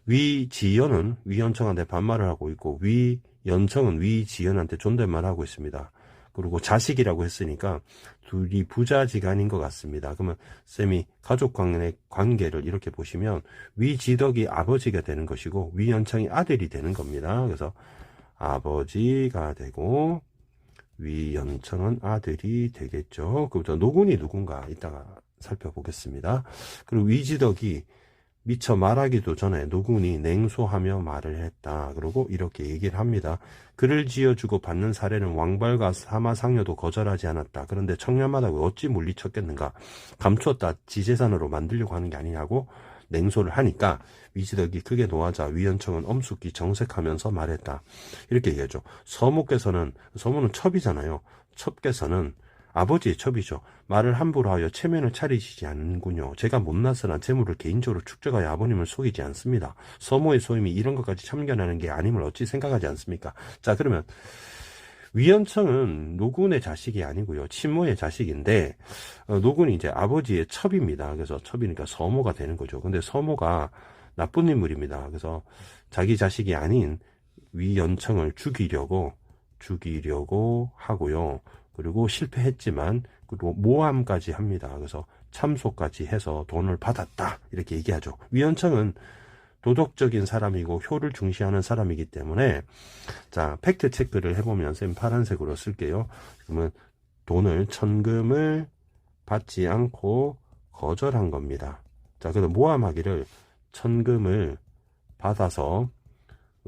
위지연은 위연청한테 반말을 하고 있고, 위연청은 위지연한테 존댓말 하고 있습니다. 그리고 자식이라고 했으니까 둘이 부자지간인 것 같습니다. 그러면 쌤이 가족 관계를 이렇게 보시면 위지덕이 아버지가 되는 것이고 위연청이 아들이 되는 겁니다. 그래서 아버지가 되고 위연청은 아들이 되겠죠. 그부터 노군이 누군가 이따가 살펴보겠습니다. 그리고 위지덕이 미처 말하기도 전에 노군이 냉소하며 말을 했다. 그리고 이렇게 얘기를 합니다. 글을 지어주고 받는 사례는 왕발과 사마상여도 거절하지 않았다. 그런데 청렴하다 왜 어찌 물리쳤겠는가. 감추었다. 지재산으로 만들려고 하는 게 아니냐고 냉소를 하니까 위지덕이 크게 노하자 위연청은 엄숙히 정색하면서 말했다. 이렇게 얘기하죠. 서모는 첩이잖아요. 첩께서는 아버지의 첩이죠. 말을 함부로 하여 체면을 차리시지 않는군요. 제가 못나서나 재물을 개인적으로 축적하여 아버님을 속이지 않습니다. 서모의 소임이 이런 것까지 참견하는 게 아님을 어찌 생각하지 않습니까? 자, 그러면 위연청은 노군의 자식이 아니고요. 친모의 자식인데 노군이 이제 아버지의 첩입니다. 그래서 첩이니까 서모가 되는 거죠. 근데 서모가 나쁜 인물입니다. 그래서 자기 자식이 아닌 위연청을 죽이려고 하고요. 그리고 실패했지만 그리고 모함까지 합니다. 그래서 참소까지 해서 돈을 받았다 이렇게 얘기하죠. 위연청은 도덕적인 사람이고 효를 중시하는 사람이기 때문에, 자, 팩트 체크를 해보면 쌤 파란색으로 쓸게요. 그러면 돈을 천금을 받지 않고 거절한 겁니다. 자, 그래서 모함하기를 천금을 받아서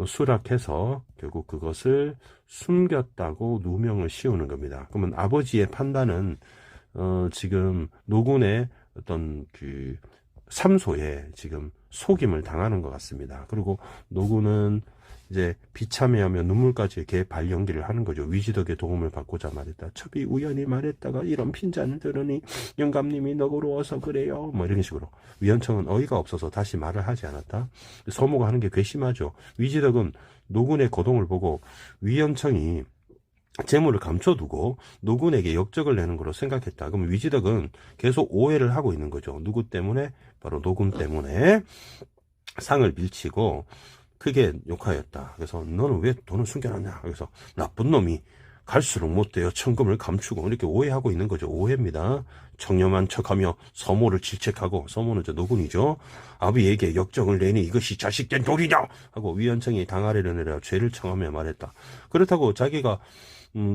수락해서 결국 그것을 숨겼다고 누명을 씌우는 겁니다. 그러면 아버지의 판단은 지금 노군의 어떤 그 삼소에 지금 속임을 당하는 것 같습니다. 그리고 노군은 이제 비참해하며 눈물까지 이렇게 발연기를 하는 거죠. 위지덕의 도움을 받고자 말했다. 첩이 우연히 말했다가 이런 핀잔을 들으니 영감님이 너그러워서 그래요. 뭐 이런 식으로. 위연청은 어이가 없어서 다시 말을 하지 않았다. 서모가 하는 게 괘씸하죠. 위지덕은 노군의 고동을 보고 위연청이 재물을 감춰두고 노군에게 역적을 내는 걸로 생각했다. 그럼 위지덕은 계속 오해를 하고 있는 거죠. 누구 때문에? 바로 노군 때문에 상을 밀치고 크게 욕하였다. 그래서 너는 왜 돈을 숨겨놨냐? 그래서 나쁜 놈이 갈수록 못되어 천금을 감추고 이렇게 오해하고 있는 거죠. 오해입니다. 청렴한 척하며 서모를 질책하고, 서모는 저 노군이죠. 아비에게 역정을 내니 이것이 자식된 도리냐 하고 위원청이 당하래를 내려 죄를 청하며 말했다. 그렇다고 자기가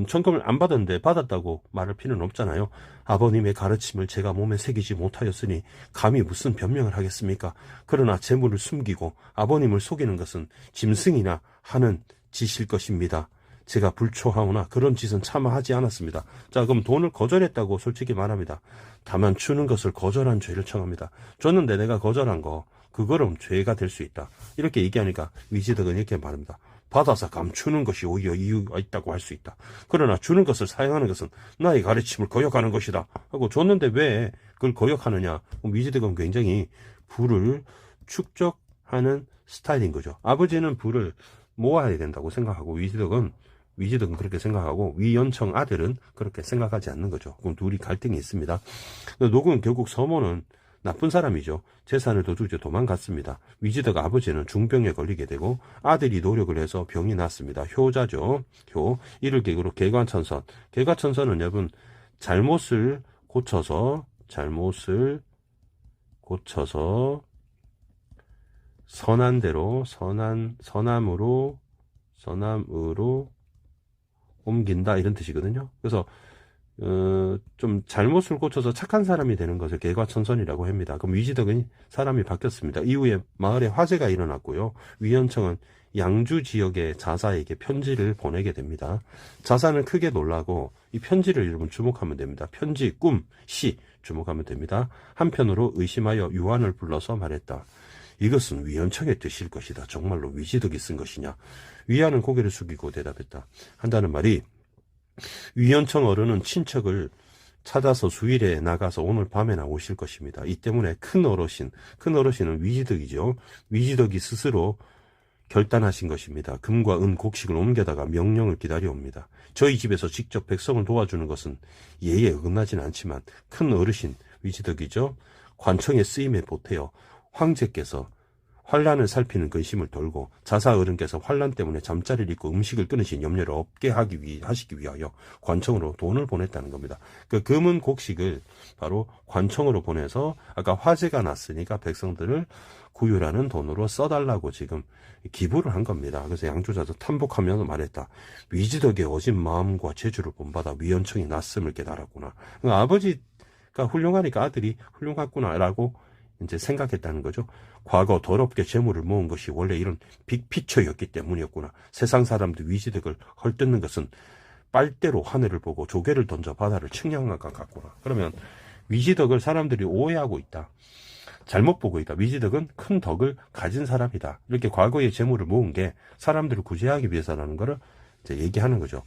천금을 안 받았는데 받았다고 말할 필요는 없잖아요. 아버님의 가르침을 제가 몸에 새기지 못하였으니 감히 무슨 변명을 하겠습니까? 그러나 재물을 숨기고 아버님을 속이는 것은 짐승이나 하는 짓일 것입니다. 제가 불초하오나 그런 짓은 차마 하지 않았습니다. 자, 그럼 돈을 거절했다고 솔직히 말합니다. 다만 주는 것을 거절한 죄를 청합니다. 줬는데 내가 거절한 거, 그거는 죄가 될 수 있다. 이렇게 얘기하니까 위지덕은 이렇게 말합니다. 받아서 감추는 것이 오히려 이유가 있다고 할 수 있다. 그러나 주는 것을 사용하는 것은 나의 가르침을 거역하는 것이다. 하고 줬는데 왜 그걸 거역하느냐. 위지덕은 굉장히 부를 축적하는 스타일인 거죠. 아버지는 부를 모아야 된다고 생각하고 위지덕은 그렇게 생각하고 위연청 아들은 그렇게 생각하지 않는 거죠. 그럼 둘이 갈등이 있습니다. 노군 결국 서모는 나쁜 사람이죠. 재산을 도둑질 도망갔습니다. 위지덕 아버지는 중병에 걸리게 되고 아들이 노력을 해서 병이 났습니다. 효자죠. 이를 계기로 개과천선. 개과천선은 여러분 잘못을 고쳐서 선한 대로 선함으로 옮긴다 이런 뜻이거든요. 그래서 좀 잘못을 고쳐서 착한 사람이 되는 것을 개과천선이라고 합니다. 그럼 위지덕은 사람이 바뀌었습니다. 이후에 마을에 화재가 일어났고요. 위원청은 양주 지역의 자사에게 편지를 보내게 됩니다. 자사는 크게 놀라고 이 편지를 여러분 주목하면 됩니다. 편지, 꿈, 시 주목하면 됩니다. 한편으로 의심하여 유한을 불러서 말했다. 이것은 위원청의 뜻일 것이다. 정말로 위지덕이 쓴 것이냐. 위안은 고개를 숙이고 대답했다. 한다는 말이 위원청 어른은 친척을 찾아서 수일에 나가서 오늘 밤에나 오실 것입니다. 이 때문에 큰 어르신은 위지덕이죠. 위지덕이 스스로 결단하신 것입니다. 금과 은 곡식을 옮겨다가 명령을 기다려옵니다. 저희 집에서 직접 백성을 도와주는 것은 예에 어긋나진 않지만 큰 어르신 위지덕이죠. 관청의 쓰임에 보태어 황제께서 환란을 살피는 근심을 덜고 자사 어른께서 환란 때문에 잠자리를 잊고 음식을 끊으신 염려를 없게 하시기 위하여 관청으로 돈을 보냈다는 겁니다. 그 금은 곡식을 바로 관청으로 보내서 아까 화재가 났으니까 백성들을 구휼하는 돈으로 써달라고 지금 기부를 한 겁니다. 그래서 양조자도 탐복하면서 말했다. 위지덕의 어진 마음과 재주를 본받아 위원청이 났음을 깨달았구나. 그러니까 아버지가 훌륭하니까 아들이 훌륭하구나라고 이제 생각했다는 거죠. 과거 더럽게 재물을 모은 것이 원래 이런 빅피처였기 때문이었구나. 세상 사람들 위지덕을 헐뜯는 것은 빨대로 하늘을 보고 조개를 던져 바다를 측량한 것 같구나. 그러면 위지덕을 사람들이 오해하고 있다. 잘못 보고 있다. 위지덕은 큰 덕을 가진 사람이다. 이렇게 과거에 재물을 모은 게 사람들을 구제하기 위해서라는 것을 이제 얘기하는 거죠.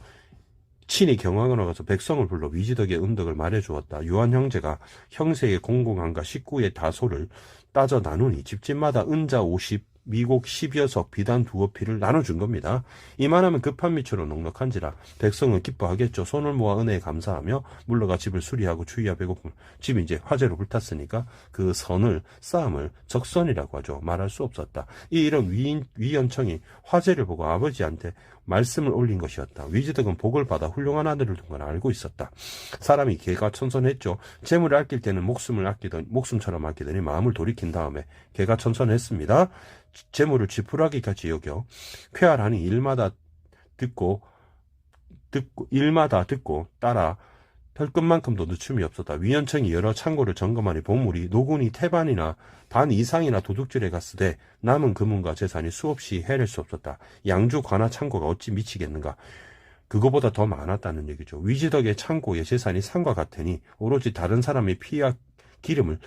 친히 경왕으로 가서 백성을 불러 위지덕의 은덕을 말해주었다. 유한 형제가 형세의 공공함과 식구의 다소를 따져 나누니 집집마다 은자 50, 미곡 10여 석, 비단 2어피를 나눠준 겁니다. 이만하면 급한 미처럼 넉넉한지라 백성은 기뻐하겠죠. 손을 모아 은혜에 감사하며 물러가 집을 수리하고 추위와 배고픔, 집이 이제 화재로 불탔으니까 그 싸움을 적선이라고 하죠. 말할 수 없었다. 이런 위원청이 화재를 보고 아버지한테 말씀을 올린 것이었다. 위지덕은 복을 받아 훌륭한 아들을 둔 걸 알고 있었다. 사람이 개과천선했죠. 재물을 아낄 때는 목숨처럼 아끼더니 마음을 돌이킨 다음에 개과천선했습니다. 재물을 지푸라기같이 여겨 쾌활하니 일마다 듣고 따라 털끝만큼도 늦춤이 없었다. 위원청이 여러 창고를 점검하니 보물이 노군이 태반이나 반 이상이나 도둑질해 갔으되 남은 금은과 재산이 수없이 헤아릴 수 없었다. 양주 관아 창고가 어찌 미치겠는가. 그거보다 더 많았다는 얘기죠. 위지덕의 창고의 재산이 산과 같으니 오로지 다른 사람의 피와 기름을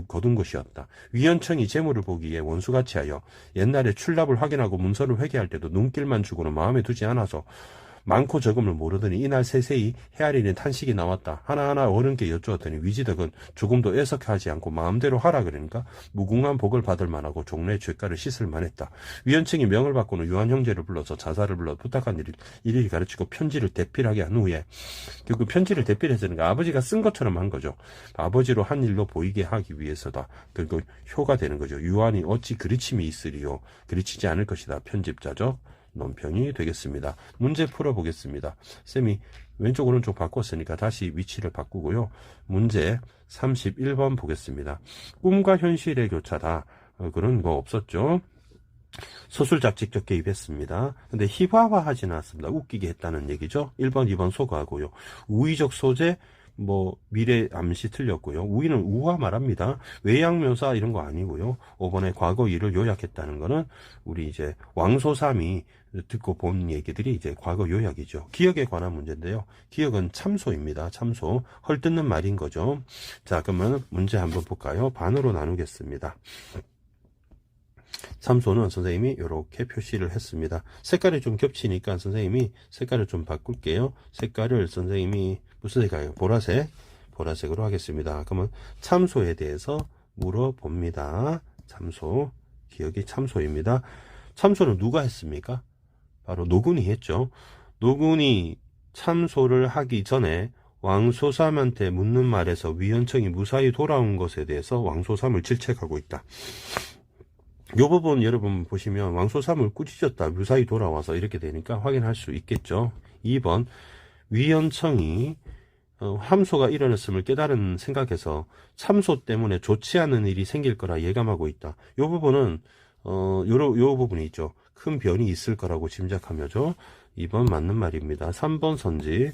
거둔 것이었다. 위원청이 재물을 보기에 원수같이 하여 옛날에 출납을 확인하고 문서를 회개할 때도 눈길만 주고는 마음에 두지 않아서 많고 적음을 모르더니 이날 세세히 헤아리는 탄식이 나왔다. 하나하나 어른께 여쭈었더니 위지덕은 조금도 애석하지 않고 마음대로 하라 그러니까 무궁한 복을 받을 만하고 종래의 죄가를 씻을 만했다. 위원청이 명을 받고는 유한 형제를 불러서 자사를 불러 부탁한 일을 가르치고 편지를 대필하게 한 후에 결국 편지를 대필했으니까 아버지가 쓴 것처럼 한 거죠. 아버지로 한 일로 보이게 하기 위해서다. 그리고 효가 되는 거죠. 유한이 어찌 그르침이 있으리요. 그르치지 않을 것이다. 편집자죠. 논평이 되겠습니다. 문제 풀어보겠습니다. 쌤이 왼쪽 오른쪽 바꿨으니까 다시 위치를 바꾸고요. 문제 31번 보겠습니다. 꿈과 현실의 교차다. 그런 거 없었죠. 소술작 직접 개입했습니다. 근데 희화화하지는 않습니다. 웃기게 했다는 얘기죠. 1번, 2번 소거하고요. 우의적 소재, 미래 암시 틀렸고요. 우의는 우화 말합니다. 외양묘사 이런 거 아니고요. 5번에 과거 일을 요약했다는 거는 우리 이제 왕소삼이 듣고 본 얘기들이 이제 과거 요약이죠. 기억에 관한 문제인데요. 기억은 참소입니다. 참소. 헐뜯는 말인 거죠. 자, 그러면 문제 한번 볼까요? 반으로 나누겠습니다. 참소는 선생님이 이렇게 표시를 했습니다. 색깔이 좀 겹치니까 선생님이 색깔을 좀 바꿀게요. 색깔을 선생님이 무슨 색깔이에요? 보라색으로 하겠습니다. 그러면 참소에 대해서 물어봅니다. 참소, 기억이 참소입니다. 참소는 누가 했습니까? 바로 노군이 했죠. 노군이 참소를 하기 전에 왕소삼한테 묻는 말에서 위헌청이 무사히 돌아온 것에 대해서 왕소삼을 질책하고 있다. 이 부분 여러분 보시면 왕소삼을 꾸짖었다, 무사히 돌아와서 이렇게 되니까 확인할 수 있겠죠. 2번 위헌청이 함소가 일어났음을 깨달은 생각해서 참소 때문에 좋지 않은 일이 생길 거라 예감하고 있다. 이 부분은 요 부분이 있죠. 큰 변이 있을 거라고 짐작하며죠. 2번 맞는 말입니다. 3번 선지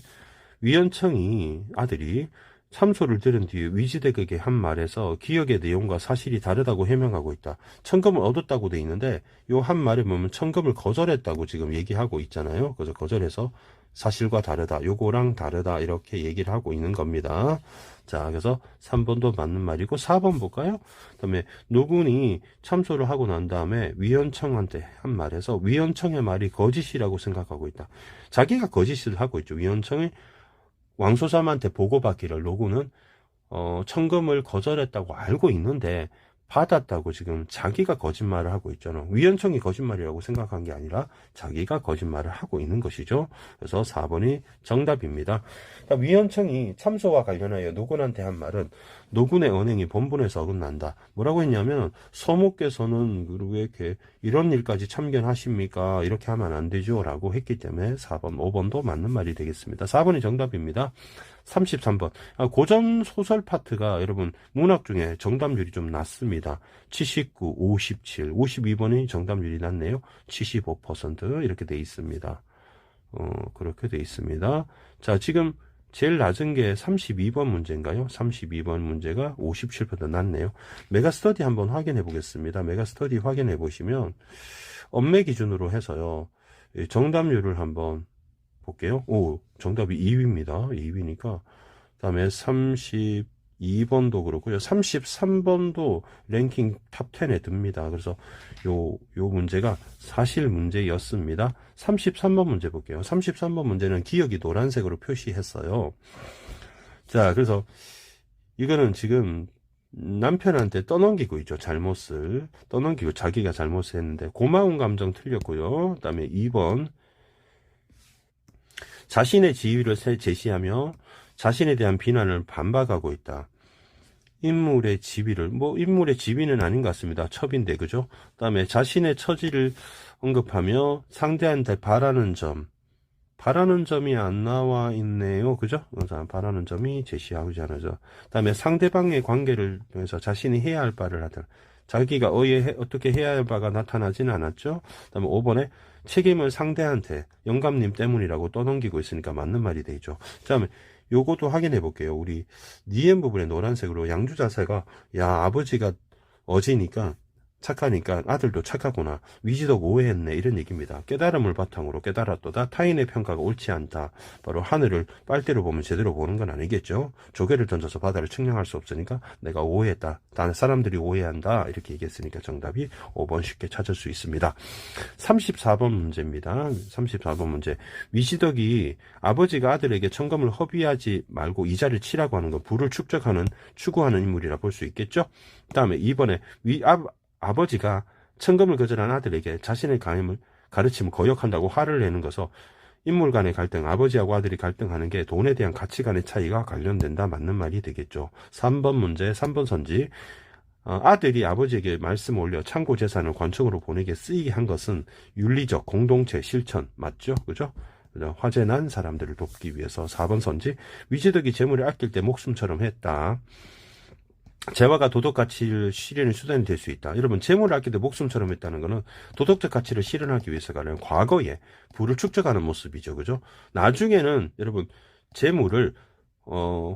위헌청이 아들이 참소를 들은 뒤에 위지대격에 한 말에서 기억의 내용과 사실이 다르다고 해명하고 있다. 천금을 얻었다고 돼 있는데 요 한 말에 보면 천금을 거절했다고 지금 얘기하고 있잖아요. 그래서 거절해서 사실과 다르다, 요거랑 다르다 이렇게 얘기를 하고 있는 겁니다. 자, 그래서 3번도 맞는 말이고 4번 볼까요? 그다음에 노군이 참소를 하고 난 다음에 위헌청한테 한 말에서 위헌청의 말이 거짓이라고 생각하고 있다. 자기가 거짓을 하고 있죠. 위헌청이 왕소삼한테 보고받기를 노군은 천금을 거절했다고 알고 있는데 받았다고 지금 자기가 거짓말을 하고 있잖아. 위헌청이 거짓말이라고 생각한 게 아니라 자기가 거짓말을 하고 있는 것이죠. 그래서 4번이 정답입니다. 그러니까 위헌청이 참소와 관련하여 노군한테 한 말은 노군의 언행이 본분에서 어긋난다. 뭐라고 했냐면 서목께서는 왜 이렇게 이런 일까지 참견하십니까? 이렇게 하면 안 되죠 라고 했기 때문에 4번, 5번도 맞는 말이 되겠습니다. 4번이 정답입니다. 33번. 고전 소설 파트가 여러분 문학 중에 정답률이 좀 낮습니다. 79, 57, 52번이 정답률이 낮네요. 75% 이렇게 돼 있습니다. 그렇게 돼 있습니다. 자, 지금 제일 낮은 게 32번 문제인가요? 32번 문제가 57% 낮네요. 메가스터디 한번 확인해 보겠습니다. 메가스터디 확인해 보시면 엄매 기준으로 해서요. 정답률을 한번 볼게요. 오, 정답이 2위입니다. 2위니까. 그 다음에 32번도 그렇고요. 33번도 랭킹 탑 10에 듭니다. 그래서 요 문제가 사실 문제였습니다. 33번 문제 볼게요. 33번 문제는 기억이 노란색으로 표시했어요. 자, 그래서 이거는 지금 남편한테 떠넘기고 있죠. 잘못을. 떠넘기고 자기가 잘못을 했는데 고마운 감정 틀렸고요. 그 다음에 2번 자신의 지위를 제시하며 자신에 대한 비난을 반박하고 있다. 인물의 지위를, 인물의 지위는 아닌 것 같습니다. 첩인데, 그죠? 그 다음에 자신의 처지를 언급하며 상대한테 바라는 점이 안 나와 있네요. 그죠? 바라는 점이 제시하지 않아져. 그 다음에 상대방의 관계를 통해서 자신이 해야 할 바를 하다. 자기가 어떻게 해야 할 바가 나타나지는 않았죠. 그 다음에 5번에 책임을 상대한테 영감님 때문이라고 떠넘기고 있으니까 맞는 말이 되죠. 그 다음에 요것도 확인해 볼게요. 우리 니엠 부분에 노란색으로 양주자세가 아버지가 어지니까 착하니까 아들도 착하구나. 위지덕 오해했네. 이런 얘기입니다. 깨달음을 바탕으로 깨달았도다. 타인의 평가가 옳지 않다. 바로 하늘을 빨대로 보면 제대로 보는 건 아니겠죠. 조개를 던져서 바다를 측량할 수 없으니까 내가 오해했다. 다른 사람들이 오해한다. 이렇게 얘기했으니까 정답이 5번 쉽게 찾을 수 있습니다. 34번 문제입니다. 34번 문제. 위지덕이 아버지가 아들에게 천금을 허비하지 말고 이자를 치라고 하는 건 부를 추구하는 인물이라 볼 수 있겠죠. 그 다음에 2번에 아버지가 천금을 거절한 아들에게 자신의 가르침을 거역한다고 화를 내는 것은 인물 간의 갈등, 아버지하고 아들이 갈등하는 게 돈에 대한 가치관의 차이가 관련된다. 맞는 말이 되겠죠. 3번 문제, 3번 선지. 아들이 아버지에게 말씀 올려 참고 재산을 관청으로 보내게 쓰이게 한 것은 윤리적 공동체 실천 맞죠? 그죠? 화재 난 사람들을 돕기 위해서. 4번 선지. 위지덕이 재물을 아낄 때 목숨처럼 했다. 재화가 도덕 가치를 실현의 수단이 될 수 있다. 여러분, 재물을 아낄 때 목숨처럼 했다는 것은 도덕적 가치를 실현하기 위해서가 아니라 과거에 부를 축적하는 모습이죠. 그죠? 나중에는 여러분, 재물을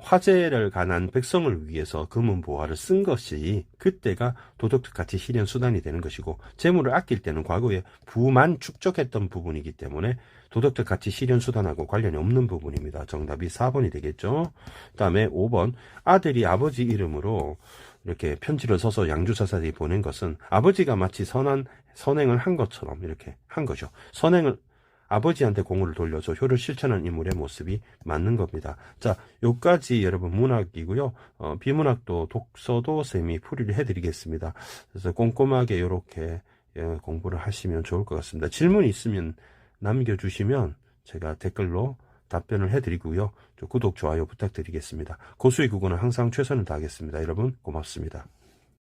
화재를 가난 백성을 위해서 금은보화를 쓴 것이 그때가 도덕적 가치 실현 수단이 되는 것이고, 재물을 아낄 때는 과거에 부만 축적했던 부분이기 때문에 도덕적 가치 실현 수단하고 관련이 없는 부분입니다. 정답이 4번이 되겠죠. 그 다음에 5번. 아들이 아버지 이름으로 이렇게 편지를 써서 양주사사들이 보낸 것은 아버지가 마치 선행을 한 것처럼 이렇게 한 거죠. 선행을 아버지한테 공을 돌려서 효를 실천한 인물의 모습이 맞는 겁니다. 자, 요까지 여러분 문학이고요. 비문학도 독서도 쌤이 풀이를 해드리겠습니다. 그래서 꼼꼼하게 이렇게 공부를 하시면 좋을 것 같습니다. 질문 있으면 남겨주시면 제가 댓글로 답변을 해드리고요. 구독, 좋아요 부탁드리겠습니다. 고수의 국어는 항상 최선을 다하겠습니다. 여러분 고맙습니다.